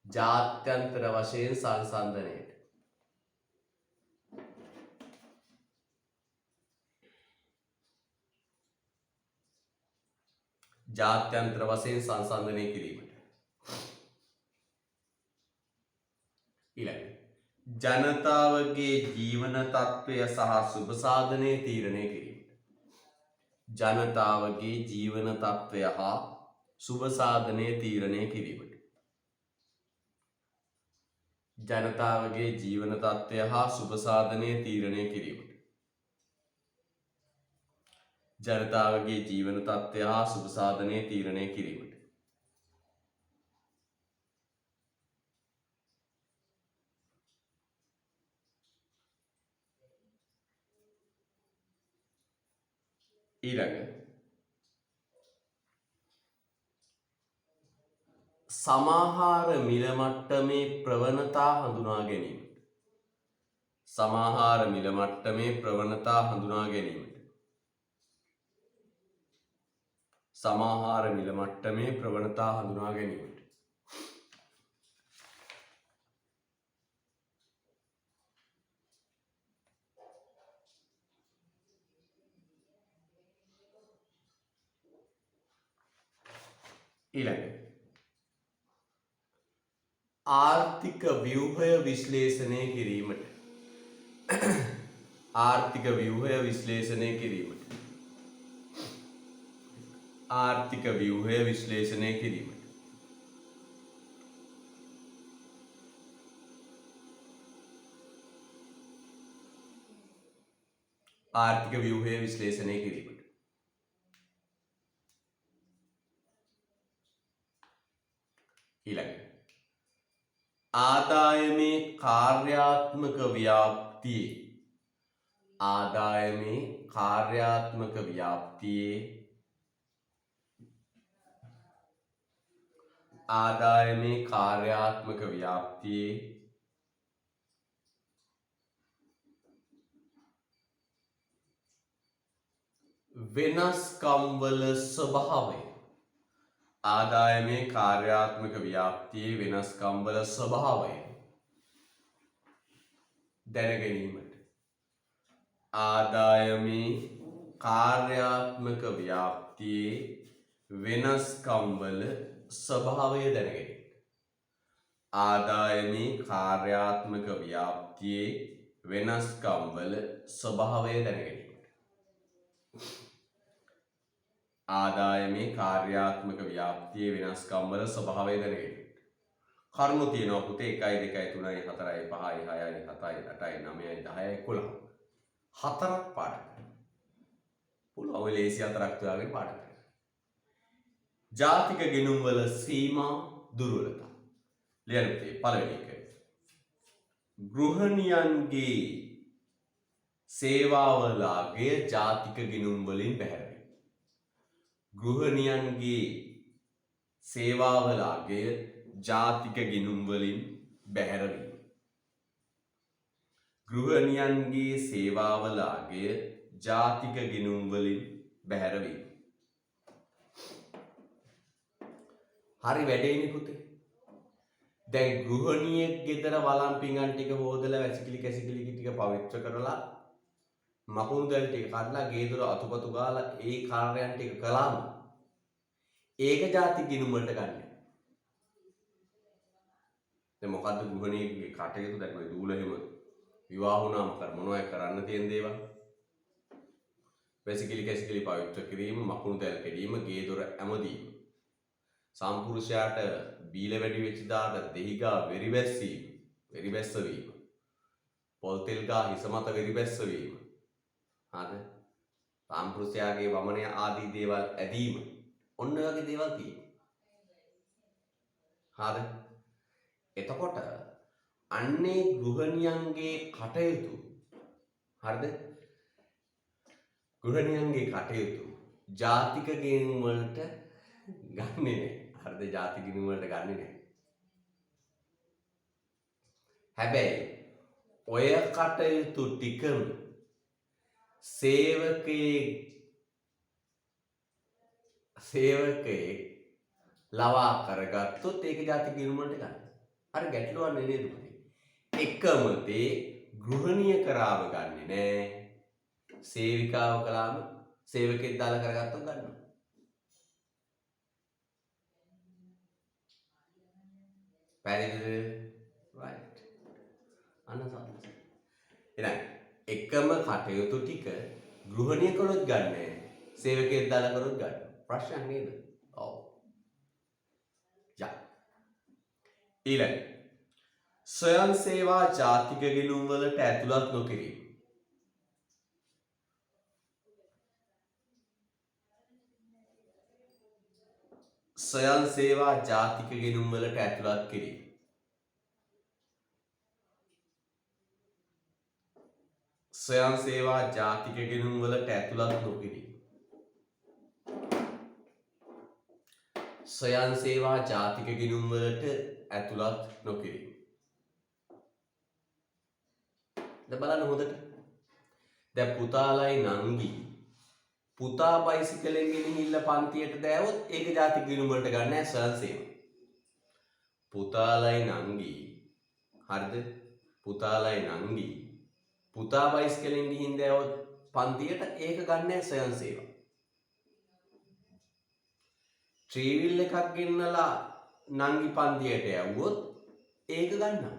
B: ජාත්‍යන්තර වශයෙන් සංසන්දනයට ජාත්‍යන්තර වශයෙන් සංසන්දනය කිරීමට ඊළඟ ජනතාවගේ ජීවන තත්ත්වය සහ සුබ සාධනය තීරණය කිරීමට ජනතාවගේ ජීවන තත්ත්වය හා සුබ සාධනය තීරණය කිරීමට ජනතාවගේ ජීවන තත්ත්වය හා සුබ සාධනය තීරණය කිරීමට ජනතාවගේ ජීවන තත්ත්වය හා සුබ සාධනය තීරණය කිරීමට ඊළඟ සමාහාර මිල මට්ටමේ ප්‍රවණතා හඳුනා ගැනීමට සමාහාර මිල මට්ටමේ ප්‍රවණතා හඳුනා ගැනීමට සමාහාර මිල මට්ටමේ ප්‍රවණතා හඳුනා ගැනීමට ඊළඟ ආර්ථික ව්‍යුහය විශ්ලේෂණය කිරීමට ආර්ථික ව්‍යුහය විශ්ලේෂණය කිරීමට ආර්ථික ව්‍යුහය විශ්ලේෂණය කිරීමට ආර්ථික ව්‍යුහය විශ්ලේෂණය කිරීමට ඊළඟ ආදායමේ කාර්යාත්මක ව්‍යාප්තියේ ආදායමේ කාර්යාත්මක ව්‍යාප්තියේ ආදායමේ කාර්යාත්මක ව්‍යාප්තියේ වෙනස්කම් වල ස්වභාවය ආදායමේ කාර්යාත්මක ව්‍යාප්තියේ වෙනස්කම් වල ස්වභාවය දැන ගැනීමට ආදායමේ කාර්යාත්මක ව්‍යාප්තියේ වෙනස්කම් වල ස්වභාවය දැන ගැනීමට ආදායමේ කාර්යාත්මක ව්‍යාප්තියේ වෙනස්කම් වල ස්වභාවය දැන ගැනීමට ආදායමේ කාර්යාත්මක ව්‍යාප්තියේ වෙනස්කම් වල ස්වභාවය දැන ගැනීමට කරුණු තියෙනවා පුතේ 1 2 3 4 5 6 7 8 9 10 11 හතරක් පාඩම් කරන්න පුළුවන් ඔය ලේසි හතරක් තුයාගෙන පාඩම් කරන්න ජාතික ගෙනුම් වල සීමා දුර්වලතා ලියන්න පුතේ පළවෙනි එක ගෘහණියන්ගේ සේවාවල අගය ජාතික ගෙනුම් වලින් බැහැර ගෘහණියන්ගේ සේවාවල අගය ජාතික ගෙනුම් වලින් බැහැර වීම ගෘහණියන්ගේ සේවාවල අගය ජාතික ගෙනුම් වලින් බැහැර වීම හරි වැඩේනේ පුතේ දැන් ගෘහණියෙක් ගෙදර වළම් පිඟන් ටික හොදලා වැසිකිලි කැසිකිලි ටික පවිත්‍ර කරලා මකුණු දැල් ටික කඩලා ගේ දොර අතුපතු ගාලා ඒ කාර්යයන් ටික කළාම ඒක ජාතික ගිණුම් වලට ගන්න. දැන් මොකද්ද ගෘහණියගේ කටයුතු? දැන් ඔය දූල එහෙම විවාහ වුණාම මොනවයි කරන්න තියෙන දේවල්? වැසිකිලි කැසිකිලි පවිත්‍ර කිරීම, මකුණු තැල් කෙඩීම, ගේ දොර ඇමදීම. සම්පුරුෂයාට බීල වැඩි වෙච්ච දාට දෙහිගා වෙරිබැස්සීම, වෙරිබැස්ස වීම. පොල් තෙල් ගා හිස මත වෙරිබැස්ස වීම. හරිද? සම්පුරුෂයාගේ වමනය ආදී දේවල් ඇදීම. ඔන්න ඔය වගේ දේවල් තියෙනවා. හරිද? එතකොට අන්නේ ගෘහණියන්ගේ කටයුතු හරිද? ගෘහණියන්ගේ කටයුතු ජාතික ගිණුම් වලට ගන්නෙ නෑ. හරිද? ජාතික ගිණුම් වලට ගන්නෙ නෑ. හැබැයි ඔය කටයුතු ටිකම සේවකේ ලවා කරගත්තොත් ඒක ජාතික ගිණුම් වලට ගන්න. අර ගැටලුවක් නේද පුතේ? එකම දේ ගෘහණිය කරාම ගන්නෙ නෑ. සේවිකාව කළාම සේවකෙක් දාලා කරගත්තොත් ගන්නවා. පැහැදිලිද? right. අන්න සාර්ථක. එහෙනම් එකම කටයුතු ටික ගෘහණිය කළොත් ගන්නෑ. සේවකයෙක් දාලා කරොත් ගන්නවා. ප්‍රශ්නයක් නේද? ඔව්. යා. ඊළඟ ස්වයං සේවා ජාතික ගිණුම් වලට ඇතුළත් නොකිරීම. ස්වයං සේවා ජාතික ගිණුම් වලට ඇතුළත් කිරීම. ස්වයං සේවා ජාතික ගිණුම් වලට ඇතුළත් නොකිරීම. ස්වයං සේවා ජාතික ගිණුම් වලට ඇතුළත් නොකිරීම. දැන් බලන්න හොඳට. දැන් පුතාලයි නංගි පුතා බයිසිකලෙන් ගෙනහිල්ලා පන්තියට දෑවොත් ඒක ජාතික ගිණුම් වලට ගන්න නෑ ස්වයං සේවා. පුතාලයි නංගි හරිද? පුතාලයි නංගි පුතා බයිසිකලෙන් ගිහින් දෑවොත් පන්තියට ඒක ගන්න නෑ ස්වයං සේවා. ට්‍රීවිල් එකක් ගෙන්නලා නංගි පන්තියට යවුවොත් ඒක ගන්නවා.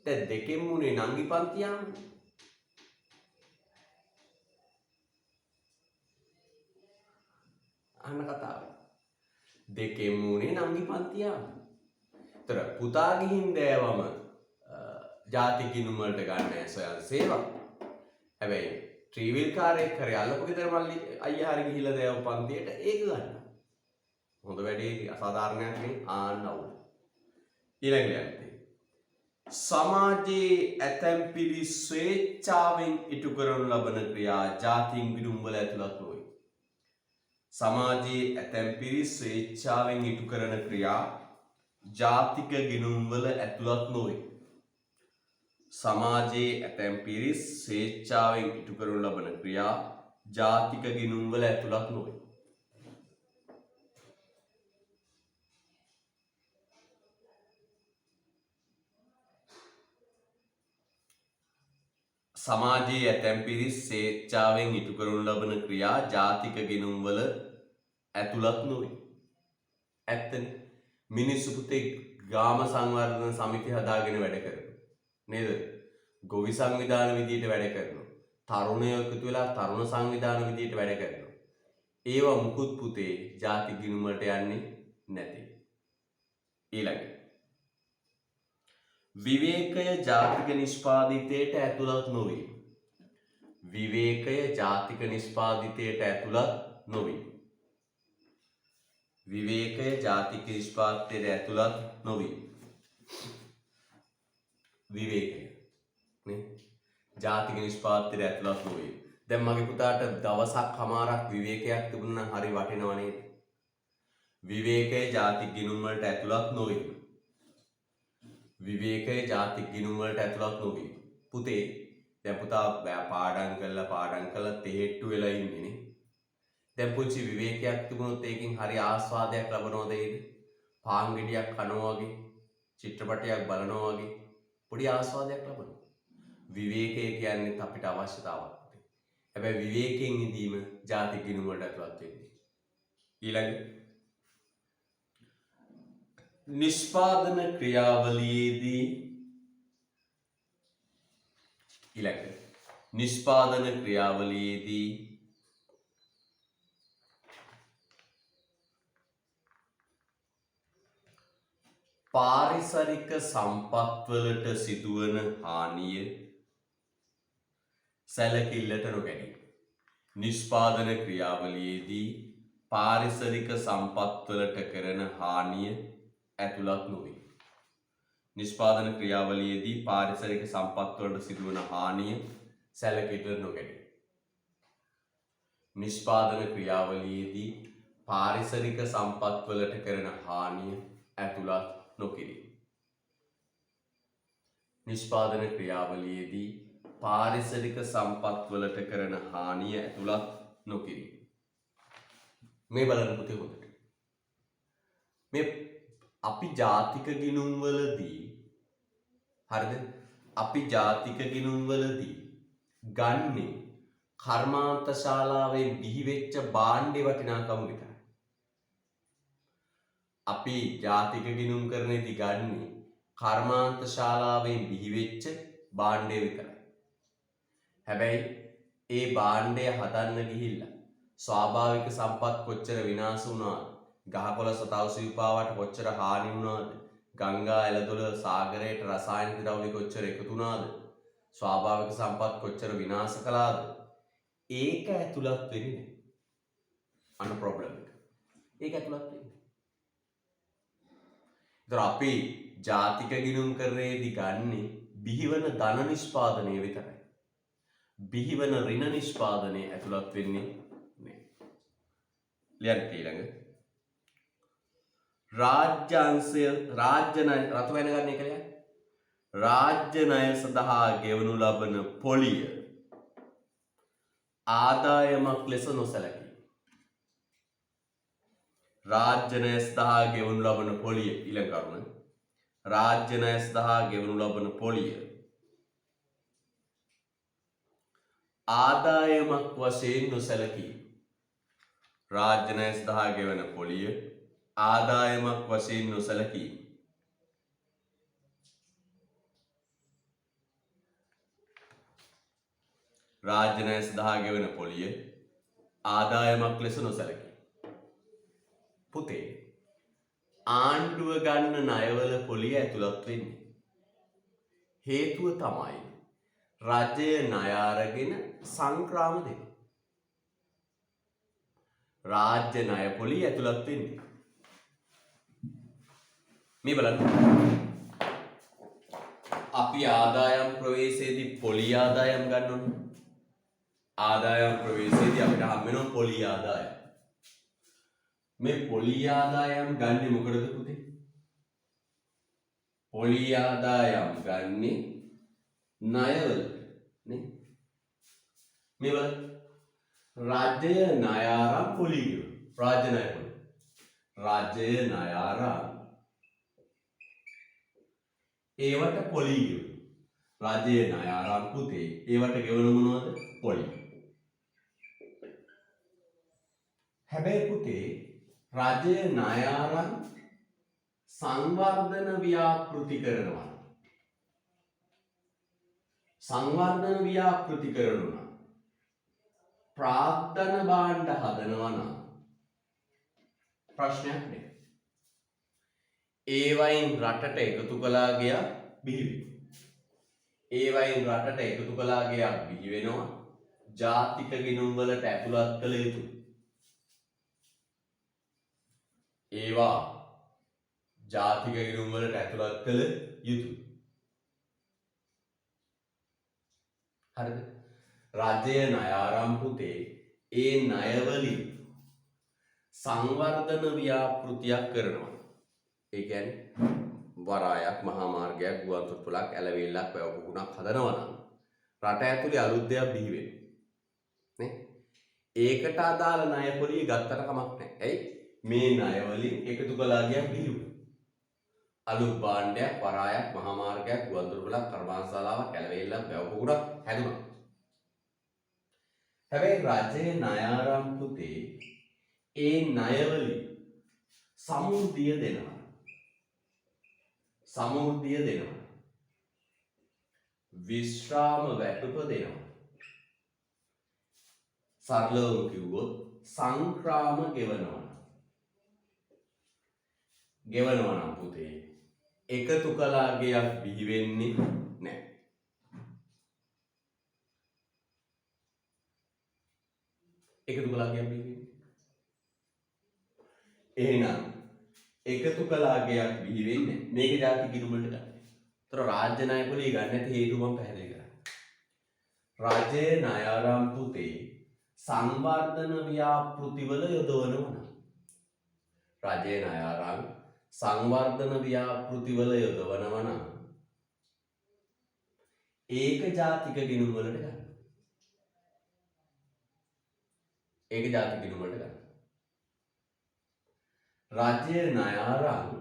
B: දැන් දෙකෙන් මුනේ නංගි පන්තියම අන්න කතාව. දෙකෙන් මුනේ නංගි පන්තියම. ඒතර පුතා ගිහින් දෑවම ජාතික ගිණුම් වලට ගන්න නෑ ස්වයං සේවා. හැබැයි ට්‍රීවිල් කාර්යයක් කරේ අල්ලපු ගෙදර මල්ලි අයියා හරි ගිහිල්ලා දෑව පන්තියට ඒක ගන්නවා. හොඳ වැඩේ අසාධාරණයක් නේ ආන්න අවුල. ඊළඟට සමාජයේ ඇතැම් පිරිස් ස්වේච්ඡාවෙන් ඉටු කරනු ලබන ක්‍රියා ජාතික ගිණුම් වල ඇතුළත් නොවේ. සමාජයේ ඇතැම් පිරිස් ස්වේච්ඡාවෙන් ඉටු කරන ක්‍රියා ජාතික ගිණුම් වල ඇතුළත් නොවේ. සමාජයේ ඇතැම් පිරිස් ස්වේච්ඡාවෙන් ඉටු කරනු ලබන ක්‍රියා ජාතික ගිණුම් වල ඇතුළත් නොවේ. සමාජයේ ඇතැම් පිරිස් ස්වේච්ඡාවෙන් ඉටු කරනු ලබන ක්‍රියා ජාතික ගිණුම් වල ඇතුළත් නොවේ. ඇත්තනේ. මිනිස්සු පුතේ ග්‍රාම සංවර්ධන සමිති හදාගෙන වැඩ කරනවා. නේද? ගොවි සංවිධාන විදියට වැඩ කරනවා. තරුණයෝ එකතු වෙලා තරුණ සංවිධාන විදියට වැඩ කරනවා. ඒවා මුකුත් පුතේ ජාතික ගිණුම් වලට යන්නේ නැති. ඊළඟට විවේකය ජාතික නිෂ්පාදිතයට ඇතුළත් නොවේ. විවේකය ජාතික නිෂ්පාදිතයට ඇතුළත් නොවේ. විවේකය ජාතික නිෂ්පාදිතයට ඇතුළත් නොවේ. විවේකය නේ ජාතික නිෂ්පාදිතයට ඇතුළත් නොවේ. දැන් මගේ පුතාට දවසක් හමාරක් විවේකයක් තිබුණා නම් හරි වටිනව නේද? විවේකය ජාතික ගිණුම් වලට ඇතුළත් නොවේ. විවේකය ජාතික ගිණුම් වලට ඇතුළත් නොවේ. පුතේ දැන් පුතා පාඩම් කළා තෙහෙට්ටු වෙලා ඉන්නේ නේ. දැන් පුංචි විවේකයක් තිබුණොත් ඒකෙන් හරි ආස්වාදයක් ලබනවද නේද? පාන් ගෙඩියක් කනවා වගේ, චිත්‍රපටයක් බලනවා වගේ පොඩි ආස්වාදයක් ලබනවා. විවේකය කියන්නේ අපිට අවශ්‍යතාවක්. හැබැයි විවේකයෙන් ඉඳීම ජාතික ගිණුම් වලට ඇතුළත් වෙන්නේ. ඊළඟ නිෂ්පාදන ක්‍රියාවලියේදී ඊළඟ නිෂ්පාදන ක්‍රියාවලියේදී පාරිසරික සම්පත්වලට සිදුවන හානිය සැලකිල්ලට නොගැනීම. නිෂ්පාදන ක්‍රියාවලියේදී පාරිසරික සම්පත්වලට කරන හානිය ඇතුළත් නොවේ. නිෂ්පාදන ක්‍රියාවලියේදී පාරිසරික සම්පත්වලට සිදුවන හානිය සැලකිල්ලට නොගැනීම. නිෂ්පාදන ක්‍රියාවලියේදී පාරිසරික සම්පත්වලට කරන හානිය ඇතුළත් නොකිරීම. නිෂ්පාදන ක්‍රියාවලියේදී පාරිසරික සම්පත්වලට කරන හානිය ඇතුළත් නොකිරීම. මේ බලන්න පුතේ හොඳට. මේ අපි ජාතික ගිණුම්වලදී හරිද? අපි ජාතික ගිණුම්වලදී ගන්නේ කර්මාන්ත ශාලාවෙන් බිහිවෙච්ච භාණ්ඩේ වටිනාකම විතරයි. අපි ජාතික ගිණුම් කරන්නේදී ගන්නේ කර්මාන්ත ශාලාවෙන් බිහිවෙච්ච භාණ්ඩය විතරයි. හැබැයි ඒ භාණ්ඩය හදන්න ගිහිල්ලා ස්වාභාවික සම්පත් කොච්චර විනාශ වුණාද? ගහකොළ සතාව සිව්පාවට කොච්චර හානි වුණාද? ගංගා එළදොළ සාගරයට රසායනික ද්‍රව්‍ය කොච්චර එකතු වුණාද? ස්වාභාවික සම්පත් කොච්චර විනාශ කළාද? ඒක ඇතුළත් වෙන්නේ නැහැ. අන්න ප්‍රොබ්ලම් එක. ඒක ඇතුළත් වෙන්නේ. ඒතර අපි ජාතික ගිණුම් කරන්නේදී ගන්නේ බිහිවන ධන නිෂ්පාදනය විතරයි. බිහිවන ඍණ නිෂ්පාදනය ඇතුළත් වෙන්නේ නැහැ. ලියන්න ඊළඟ රාජ්‍ය ණය රතු වෙන ගන්න එක ලියන්න. රාජ්‍ය ණය සඳහා ගෙවනු ලබන පොලිය ආදායමක් ලෙස නොසැලකේ. රාජ්‍ය ණය සඳහා ගෙවනු ලබන පොලිය ඊළඟ කරුණ. රාජ්‍ය ණය සඳහා ගෙවනු ලබන පොලිය ආදායමක් වශයෙන් නොසැලකී. රාජ්‍ය ණය සඳහා ගෙවන පොලිය ආදායමක් වශයෙන් නොසැලකී. රාජ්‍ය ණය සඳහා ගෙවන පොලිය ආදායමක් ලෙස නොසැලකී. පුතේ ආණ්ඩුව ගන්න ණයවල පොලිය ඇතුළත් වෙන්නේ. හේතුව තමයි රජය ණය අරගෙන සංග්‍රාම දෙනවා. රාජ්‍ය ණය පොලිය ඇතුළත් වෙන්නේ. මේ බලන්න. අපි ආදායම් ප්‍රවේශයේදී පොලි ආදායම් ගන්න ඕනේ. ආදායම් ප්‍රවේශයේදී අපිට හම් වෙනවා පොලි ආදායම්. මේ පොලි ආදායම් ගන්නේ මොකටද පුතේ? පොලි ආදායම් ගන්නේ ණයවලට නේ. මේ බලන්න. රාජ්‍ය ණය ආරම් පොලි ගෙවන. රාජ්‍ය ණය පොලි. රාජ්‍ය ණය ආරම් ඒවට පොලි ගෙවන. රාජ්‍ය ණය ආරම් පුතේ ඒවට ගෙවන මොනවද? පොලි. හැබැයි පුතේ රජය ණය ආරම් සංවර්ධන ව්‍යාපෘති කරනවා. සංවර්ධන ව්‍යාපෘති කරනවා. ප්‍රාග්ධන භාණ්ඩ හදනවා නම් ප්‍රශ්නයක් නෑ. ඒවයින් රටට එකතු කළා ගියා බිහි වෙනවා. ඒවයින් රටට එකතු කළා ගියා බිහි වෙනවා. ජාතික ගිණුම් වලට ඇතුළත් කළ යුතුයි. ඒවා ජාතික ගිණුම් වලට ඇතුළත් කළ යුතුයි. හරිද? රජය ණය ආරම් පුතේ ඒ ණයවලින් සංවර්ධන ව්‍යාපෘතියක් කරනවා. ඒ කියන්නේ වරායක්, මහා මාර්ගයක්, ගුවන් තොටුපළක්, ඇලවිල්ලක්, වැව පුහුණක් හදනවා නම් රට ඇතුලේ අලුත් දෙයක් බිහි වෙනවා. නේ? ඒකට අදාළ ණය පොලිය ගත්තට කමක් නැහැ. ඇයි? මේ ණය වලින් එකතු කළා ගියා බිහි වුණා. අලුත් භාණ්ඩයක්, වරායක්, මහා මාර්ගයක්, ගුවන් තොටුපළක්, කර්මාන්තශාලාවක්, ඇලවිල්ලක්, වැව පුහුණක් හැදුණා. හැබැයි රජයේ ණය ආරම් පුතේ ඒ ණය වලින් සමෘද්ධිය දෙනවා. සමෘද්ධිය දෙනවා. විශ්‍රාම වැටුප දෙනවා. සරලවම කිව්වොත් සංක්‍රාම ගෙවනවා. ගෙවනවා නම් පුතේ එකතු කළා ගයක් බිහි වෙන්නේ නැහැ. එකතු කළා ගයක් බිහි වෙන්නේ. එහෙනම් එකතු කළා ගයක් බිහි වෙන්නේ මේක ಜಾති ගිණුම වලට ගන්න. ඒතර රාජ්‍ය ණය පොලේ ගන්න නැති හේතුව මම පැහැදිලි කරා. රජයේ ණය ආරම්භ පුතේ සංවර්ධන ව්‍යාපෘතිවල යොදවනවා නම් රජයේ ණය ආරම්භ සංවර්ධන ව්‍යාපෘතිවල යොදවනවා නම් ඒක ජාතික ගිණුම් වලට ගන්න. ඒක ජාතික ගිණුම් වලට ගන්න. රජයේ ණය ආරම්භ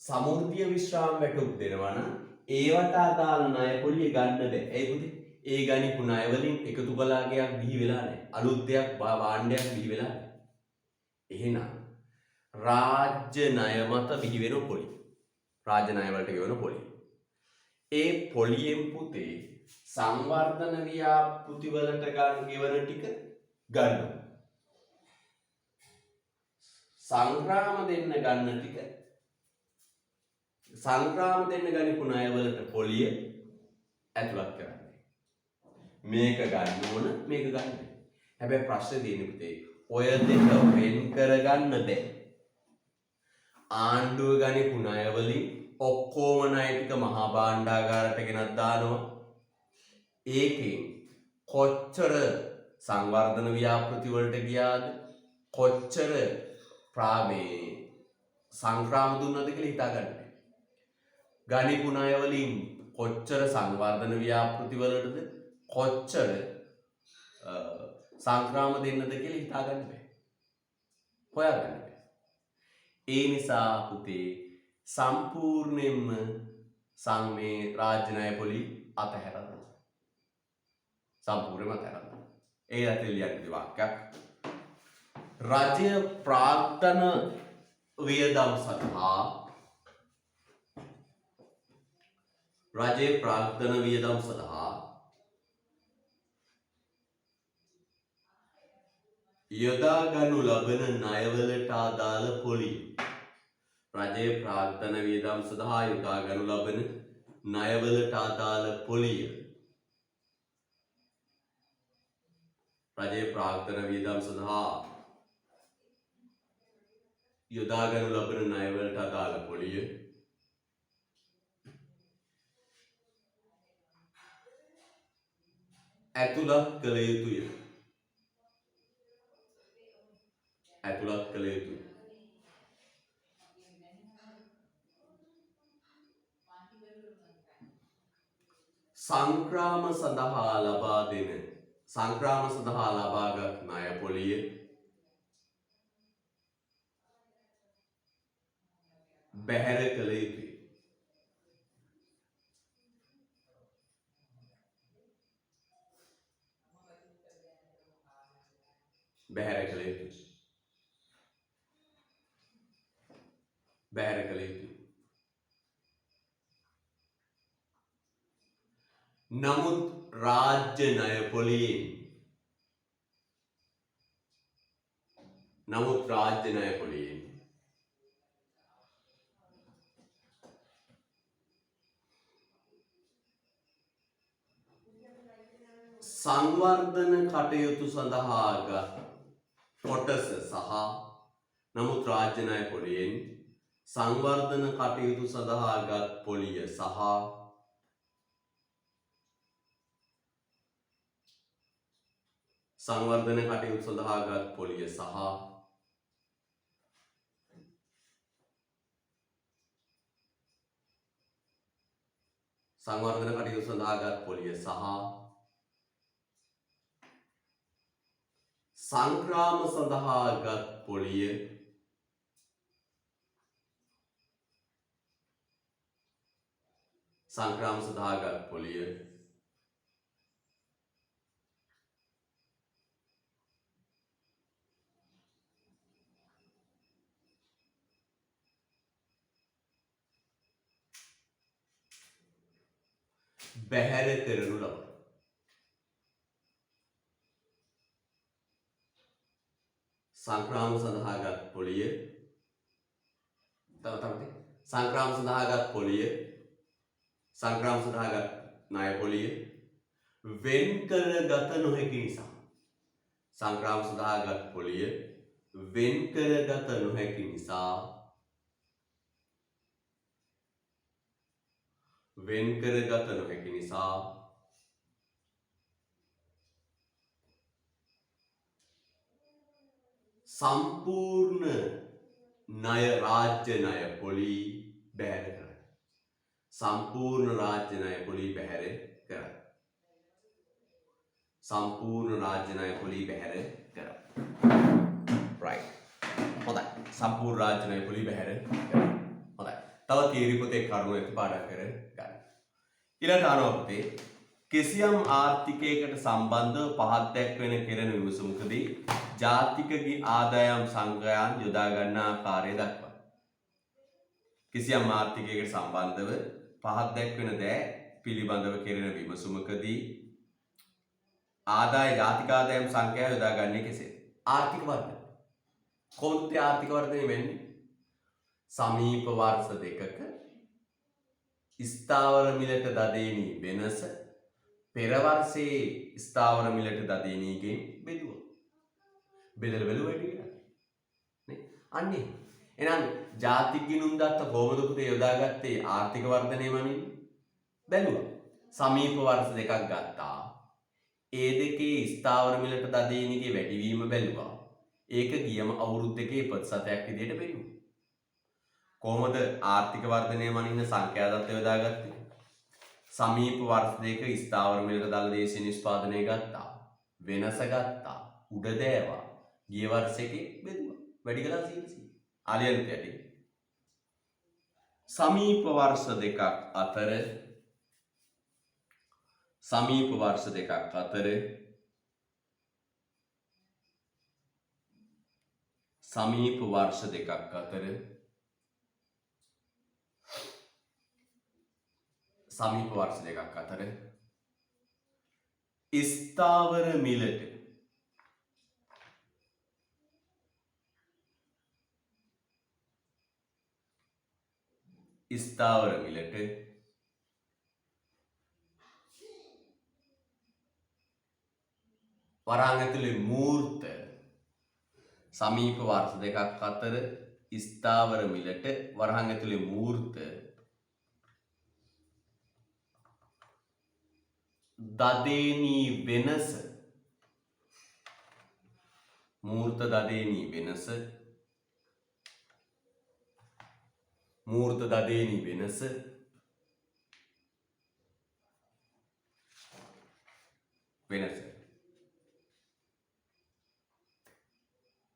B: සමෘද්ධිය විශ්‍රාම වැටුප් දෙනවා නම් ඒවට අදාළ ණය පොලිය ගන්න බෑ. ඒ පුතේ ඒ ගණිපු ණය වලින් එකතු කළා ගයක් බිහි වෙලා නැහැ. අලුත් දෙයක් භාණ්ඩයක් බිහි වෙලා නැහැ. එහෙනම් රාජ්‍ය ණය මත බිහි වෙන පොලි. රාජ්‍ය ණය වලට ගෙවන පොලි. ඒ පොලියෙන් පුතේ සංවර්ධන ව්‍යාපෘති වලට ගෙවන ටික ගන්නවා. සංග්‍රාම දෙන්න ගන්න ටික සංග්‍රාම දෙන්න ගනිපු ණය වලට පොලිය ඇතුළත් කරන්නේ. මේක ගන්න ඕන මේක ගන්න. හැබැයි ප්‍රශ්නේ තියෙන්නේ පුතේ ඔය දෙක වෙන් කරගන්න බෑ. ආණ්ඩුව ගනිපු ණය වලින් ඔක්කොම ණය ටික මහා භාණ්ඩාගාරයට ගෙනත් දානවා. ඒකෙන් කොච්චර සංවර්ධන ව්‍යාපෘති වලට ගියාද කොච්චර ප්‍රාමේ සංග්‍රාම දුන්නද කියලා හිතා ගන්න. ගනිපු ණය වලින් කොච්චර සංවර්ධන ව්‍යාපෘති වලටද කොච්චර සංග්‍රාම දෙන්නද කියලා හිතා ගන්න බෑ. හොයා ගන්න බෑ. ඒ නිසා පුතේ සම්පූර්ණයෙන්ම සංමේ රාජ්‍ය ණය පොලි අතහැරලා සම්පූර්ණයෙන්ම අතහැරලා. ඒ ඇතුළේ ලියන්න වාක්‍යයක්. රජය ප්‍රාග්ධන වියදම් සඳහා රජයේ ප්‍රාග්ධන වියදම් සඳහා යොදා ගනු ලබන ණයවලට අදාළ පොලිය. රජයේ ප්‍රාග්ධන වියදම් සඳහා යොදා ගනු ලබන ණයවලට අදාළ පොලිය. රජයේ ප්‍රාග්ධන වියදම් සඳහා යොදා ගනු ලබන ණයවලට අදාළ පොලිය ඇතුළත් කළ යුතුය. ඇතුළත් කළ යුතුය. සංග්‍රාම සඳහා ලබාගත් ණය පොලිය බැහැර කළ යුතුය. බැහැර කළ යුතුය. බැහැර කළ යුතුය. නමුත් රාජ්‍ය ණය පොලියෙන් සංවර්ධන කටයුතු සඳහා ගත් කොටස සහ නමුත් රාජ්‍ය ණය පොලියෙන් සංවර්ධන කටයුතු සඳහා ගත් පොලිය සහ සංවර්ධන කටයුතු සඳහා ගත් පොලිය සහ සංවර්ධන කටයුතු සඳහා ගත් පොලිය සහ සංග්‍රාම සඳහා ගත් පොලිය බැහැර කරනු ලබයි. සංක්‍රාම සඳහාගත් පොලිය සංක්‍රාම සඳහාගත් පොලිය සංක්‍රාම සඳහාගත් ණය පොලිය වෙන් කරගත නොහැකි නිසා සංක්‍රාම සඳහාගත් පොලිය වෙන් කරගත නොහැකි නිසා සම්පූර්ණ ණය රාජ්‍ය ණය පොලි බැහැර කරයි. සම්පූර්ණ රාජ්‍ය ණය පොලි බැහැර කරයි. සම්පූර්ණ රාජ්‍ය ණය පොලි බැහැර කරයි. right. හොඳයි. සම්පූර්ණ රාජ්‍ය ණය පොලි බැහැර කරයි. හොඳයි. තව තියරි පොතේ කරුණු ඇති පාඩම් කර ගන්න. ඊළඟ අහනවා පුතේ කිසියම් ආර්ථිකයකට සම්බන්ධව පහත් දැක්වෙන කෙරෙන විමසුමකදී ජාතිකගේ ආදායම් සංග්‍රහයන් යොදා ගන්නා ආකාරය දක්වන්න. කිසියම් ආර්ථිකයකට සම්බන්ධව පහත් දැක්වෙන දෑ පිළිබඳව කෙරෙන විමසුමකදී ජාතික ආදායම් සංඛ්‍යාව යොදා ගන්නේ කෙසේද? ආර්ථික වර්ධනය. කොහොමද ආර්ථික වර්ධනය වෙන්නේ? සමීප වර්ෂ දෙකක ස්ථාවර මිලට දදේනී වෙනස පෙර වර්ෂයේ ස්ථාවර මිලට දදේනීගෙන් බෙදුවා. බෙදලා බැලුවා වැඩි කියලා. නේ? අන්නේ. එහෙනම් ජාතික ගිණුම් දත්ත කොහොමද පුතේ යොදාගත්තේ ආර්ථික වර්ධනය මනින්න? බැලුවා. සමීප වර්ෂ දෙකක් ගත්තා. ඒ දෙකේ ස්ථාවර මිලට දදේනීගේ වැඩිවීම බැලුවා. ඒක ගියම අවුරුදු දෙකේ ප්‍රතිශතයක් විදිහට බැලුවා. කොහොමද ආර්ථික වර්ධනය මනින්න සංඛ්‍යා දත්ත යොදාගත්තේ? සමීප වර්ෂ දෙක ස්ථාවර මිලට දළදේශීය නිෂ්පාදනය ගත්තා. වෙනස ගත්තා. උඩ දෑවා. ගිය වර්ෂයේ බෙදුවා. වැඩි කළා 100%. ආලියන්ත යටි. සමීප වර්ෂ දෙකක් අතර සමීප වර්ෂ දෙකක් අතර සමීප වර්ෂ දෙකක් අතර සමීප වර්ෂ දෙකක් අතර ස්ථාවර මිලට වරහන් ඇතුලේ මූර්ත සමීප වර්ෂ දෙකක් අතර ස්ථාවර මිලට වරහන් ඇතුලේ මූර්ත දදේනී වෙනස මූර්ත දදේනී වෙනස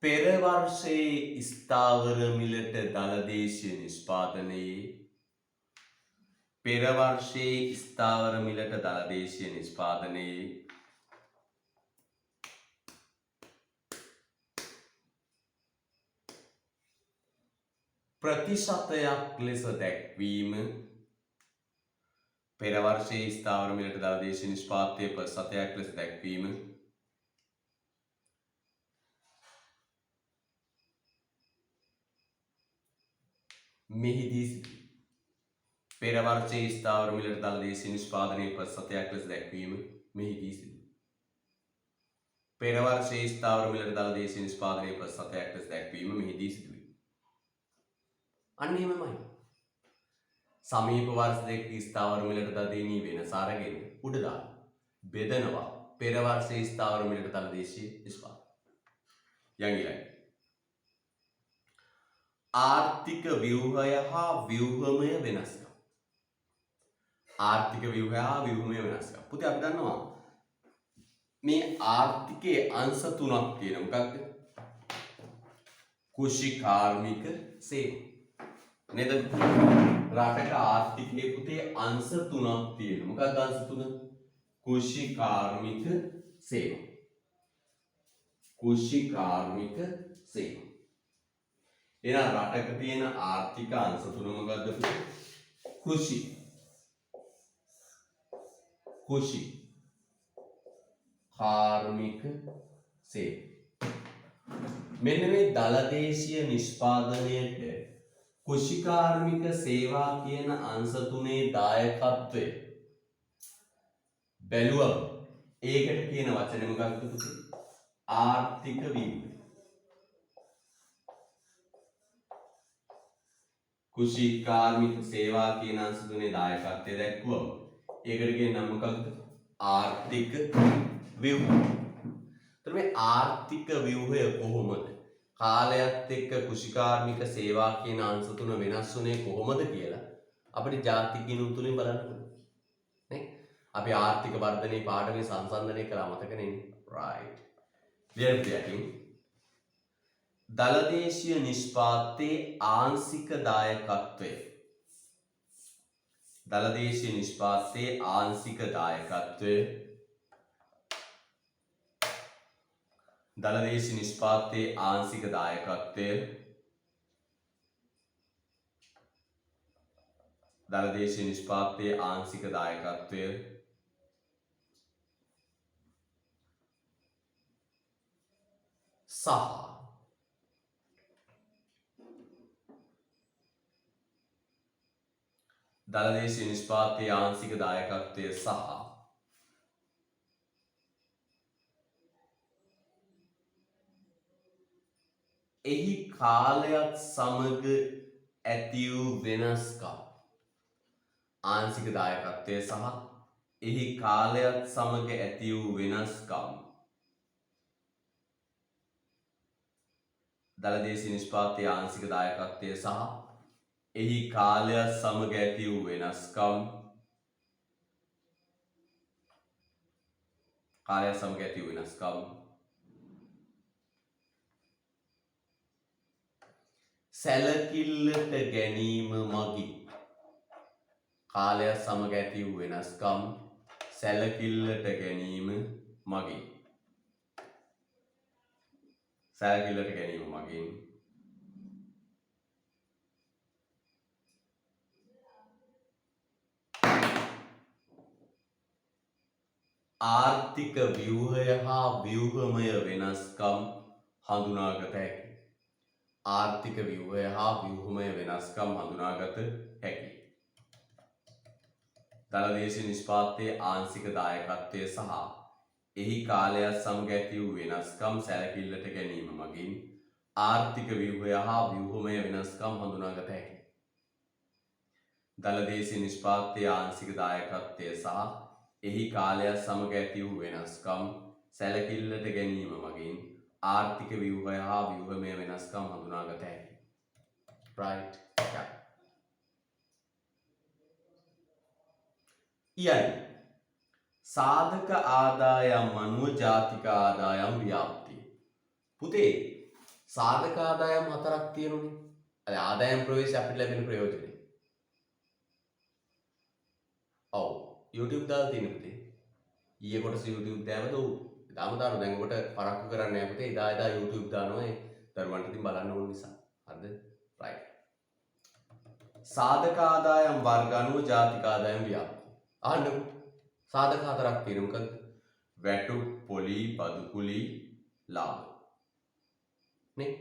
B: පෙර වර්ෂයේ ස්ථාවර මිලට දළදේශීය නිෂ්පාදනයේ ප්‍රතිශතයක් ලෙස දැක්වීම පෙර වර්ෂයේ ස්ථාවර මිලට දළදේශීය නිෂ්පාදනයේ ප්‍රතිශතයක් ලෙස දැක්වීම මෙහිදී සිදුවේ. පෙර වර්ෂයේ ස්ථාවර මිලට දළදේශීය නිෂ්පාදනයේ ප්‍රතිශතයක් ලෙස දැක්වීම මෙහිදී සිදුවේ. පෙර වර්ෂයේ ස්ථාවර මිලට දළදේශීය නිෂ්පාදනයේ ප්‍රතිශතයක් ලෙස දැක්වීම මෙහිදී සිදුවේ. අන්න එහෙමමයි. සමීප වර්ෂ දෙක ස්ථාවර මිලට දදේනී වෙනස අරගෙන උඩ දාන්න. බෙදනවා පෙර වර්ෂයේ ස්ථාවර මිලට දළදේශීය නිෂ්පාදනය. යංගිලයි. ආර්ථික ව්‍යුහය හා ව්‍යුහමය වෙනස්කම්. ආර්ථික ව්‍යුහය හා ව්‍යුහමය වෙනස්කම්. පුතේ අපි දන්නවා මේ ආර්ථිකයේ අංශ තුනක් තියෙනවා. මොකක්ද? කුෂි කාර්මික සේව. නේද? රටක ආර්ථිකයේ පුතේ අංශ තුනක් තියෙනවා. මොකක්ද අංශ තුන? කුෂි කාර්මික සේව. කුෂි කාර්මික සේව. එහෙනම් රටක තියෙන ආර්ථික අංශ තුන මොකක්ද? කෘෂි කුෂි කාර්මික සේවා. මෙන්න මේ දලදේශීය නිෂ්පාදනයට කුෂිකාර්මික සේවා කියන අංශ තුනේ දායකත්වය බැලුවම ඒකට කියන වචනේ මොකක්ද පුතේ? ආර්ථික ව්‍යුහය. කුෂිකාර්මික සේවා කියන අංශ තුනේ දායකත්වය දැක්වුවම ඒකට කියන නම මොකක්ද? ආර්ථික ව්‍යුහය. එතකොට මේ ආර්ථික ව්‍යුහය කොහොමද? කාලයත් එක්ක කුෂිකාර්මික සේවා කියන අංශ තුන වෙනස් වුනේ කොහොමද කියලා අපිට ජාතික ගිණුම් තුලින් බලන්න පුළුවන්. නේ? අපි ආර්ථික වර්ධනයේ පාඩමේ සංසන්දනය කළා මතකනේ? right. ලියන්න දලදේශීය නිෂ්පාතයේ ආංශික දායකත්වය. දලදේශීය නිෂ්පාතයේ ආංශික දායකත්වය. දලදේශීය නිෂ්පාතයේ ආංශික දායකත්වය. දලදේශීය නිෂ්පාතයේ ආංශික දායකත්වය. සහ දලදේශීය නිෂ්පාතයේ ආංශික දායකත්වය සහ එහි කාලයත් සමග ඇති වූ වෙනස්කම්. ආංශික දායකත්වය සහ එහි කාලයත් සමග ඇති වූ වෙනස්කම්. දලදේශීය නිෂ්පාතයේ ආංශික දායකත්වය සහ එහි කාලයත් සමග ඇති වූ වෙනස්කම්. කාලයත් සමග ඇති වූ වෙනස්කම්. සැලකිල්ලට ගැනීම මගින්. කාලයත් සමග ඇති වූ වෙනස්කම් සැලකිල්ලට ගැනීම මගින්. සැලකිල්ලට ගැනීම මගින් ආර්ථික ව්‍යුහය හා ව්‍යුහමය වෙනස්කම් හඳුනාගත හැකියි. ආර්ථික ව්‍යුහය හා ව්‍යුහමය වෙනස්කම් හඳුනාගත හැකියි. දලදේශීය නිෂ්පාතයේ ආංශික දායකත්වය සහ එහි කාලයත් සමග ඇති වූ වෙනස්කම් සැලකිල්ලට ගැනීම මගින් ආර්ථික ව්‍යුහය හා ව්‍යුහමය වෙනස්කම් හඳුනාගත හැකියි. දලදේශීය නිෂ්පාතයේ ආංශික දායකත්වය සහ එහි කාලයත් සමග ඇති වූ වෙනස්කම් සැලකිල්ලට ගැනීම මගින් ආර්ථික ව්‍යුහය හා ව්‍යුහමය වෙනස්කම් හඳුනාගත හැකියි. right. ඊයයි සාධක ආදායම් අනුව ජාතික ආදායම් ව්‍යාප්තිය. පුතේ සාධක ආදායම් හතරක් තියෙනුනේ. අර ආදායම් ප්‍රවේශය අපිට ලැබෙන ප්‍රයෝජනෙ. ඔව් YouTube දාලා තියෙන පුතේ. ඊයේ කොටස YouTube දැවද ඔව්. දාමු දැන් ඔබට පරක්කු කරන්න නැහැ පුතේ. එදා YouTube දානවා ඒ දරුවන්ට ඉතින් බලන්න ඕන නිසා. හරිද? right. සාධක ආදායම් වර්ග අනුව ජාතික ආදායම් ව්‍යාප්තිය. අහන්න සාධක හතරක් තියෙනවා. මොකද? වැටු, පොලි, බදු කුලි, ලාභ. නේ?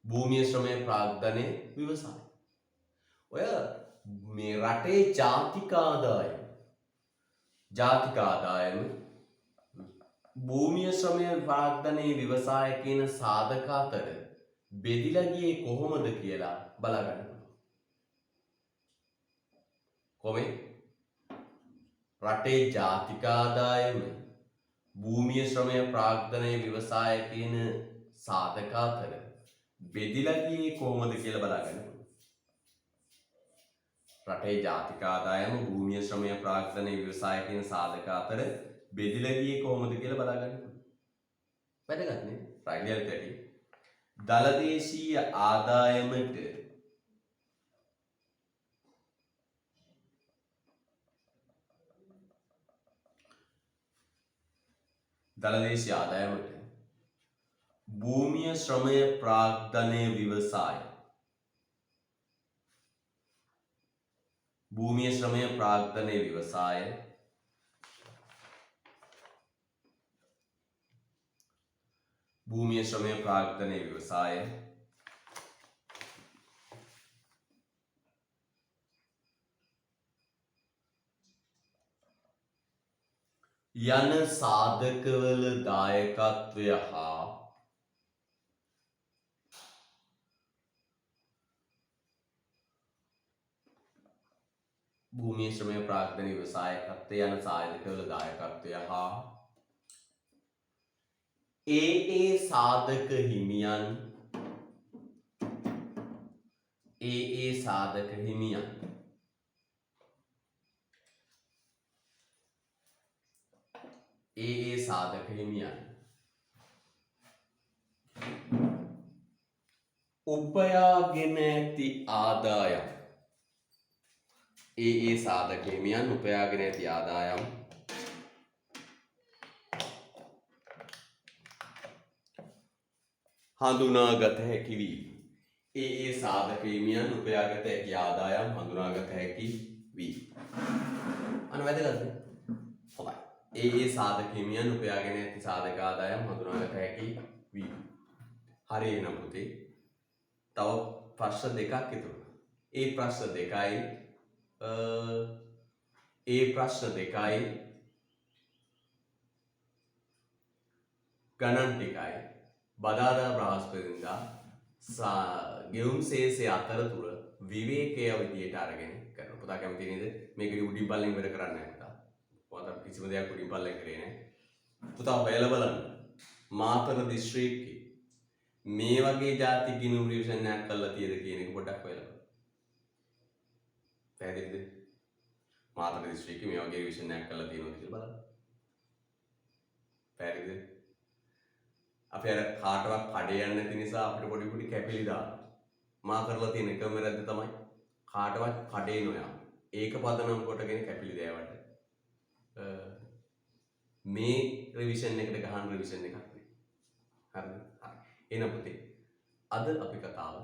B: භූමිය ශ්‍රමය ප්‍රාග්ධනය විවසාය. ඔය මේ රටේ ජාතික ආදායම භූමිය ශ්‍රමය ප්‍රාග්ධනය විවසාය කියන සාධක අතර බෙදිලා ගියේ කොහොමද කියලා බලා ගන්න පුළුවන්. කොහොමද? රටේ ජාතික ආදායම භූමිය ශ්‍රමය ප්‍රාග්ධනය විවසාය කියන සාධක අතර බෙදිලා ගියේ කොහොමද කියලා බලා ගන්න පුළුවන්. රටේ ජාතික ආදායම භූමිය ශ්‍රමය ප්‍රාග්ධනය විවසාය කියන සාධක අතර බෙදිලා ගියේ කොහොමද කියලා බලා ගන්න පුළුවන්. වැදගත් නේ? රාජ්‍යයට ඇති දලදේශීය ආදායමට දලදේශීය ආදායමට භූමිය ශ්‍රමය ප්‍රාග්ධනය විවසාය. භූමිය ශ්‍රමය ප්‍රාග්ධනය විවසාය භූමිය ශ්‍රමය ප්‍රාග්ධනය ව්‍යවසාය යන සාධකවල දායකත්වය හා භූමිය ශ්‍රමය ප්‍රාග්ධනය ව්‍යවසායකත්වය යන සාධකවල දායකත්වය හා ඒ සාධක හිමියන් සාධක හිමියන් සාධක හිමියන් උපයාගෙන ඇති ආදායම් සාධක හිමියන් උපයාගෙන ඇති ආදායම් හඳුනාගත හැකි වී සාධක හිමියන් උපයාගත හැකි ආදායම් හඳුනාගත හැකි වී අන්න වැදගත් හොඳයි සාධක හිමියන් උපයාගෙන ඇති සාධක ආදායම් හඳුනාගත හැකි වී හරි එහෙනම් පුතේ තව ප්‍රශ්න දෙකක් ඉතුරුයි ප්‍රශ්න දෙකයි ගණන් ටිකයි බදාදා බ්‍රහස්පතින්දා ගෙවුම් සේසය අතරතුර විවේකය විදියට අරගෙන කරන පුතා කැමති නේද මේක උඩින් පල්ලෙන් වැඩ කරන්නේ නැහැ පුතා පුතා කිසිම දෙයක් උඩින් පල්ලෙන් කරේ නැහැ පුතා හොයලා බලන්න මාතර දිස්ත්‍රික්කේ මේ වගේ ಜಾති ගිණුම් රිවිෂන් එකක් කරලා තියෙද කියන එක පොඩ්ඩක් හොයලා බලන්න පැහැදිලිද මාතර දිස්ත්‍රික්කේ මේ වගේ රිවිෂන් එකක් කරලා තියෙනවද කියලා බලන්න පැහැදිලිද අපි අර කාටවත් කඩේ යන්නේ නැති නිසා අපිට පොඩි කැපිලි දානවා. මා කරලා තියෙන එකම වැරද්ද තමයි කාටවත් කඩේ නොයන්න. ඒක පදනම් කොටගෙන කැපිලි දෑවට මේ රිවිෂන් එකට ගහන රිවිෂන් එකක් නෙවෙයි. හරිද? හරි. එහෙනම් පුතේ අද අපි කතාව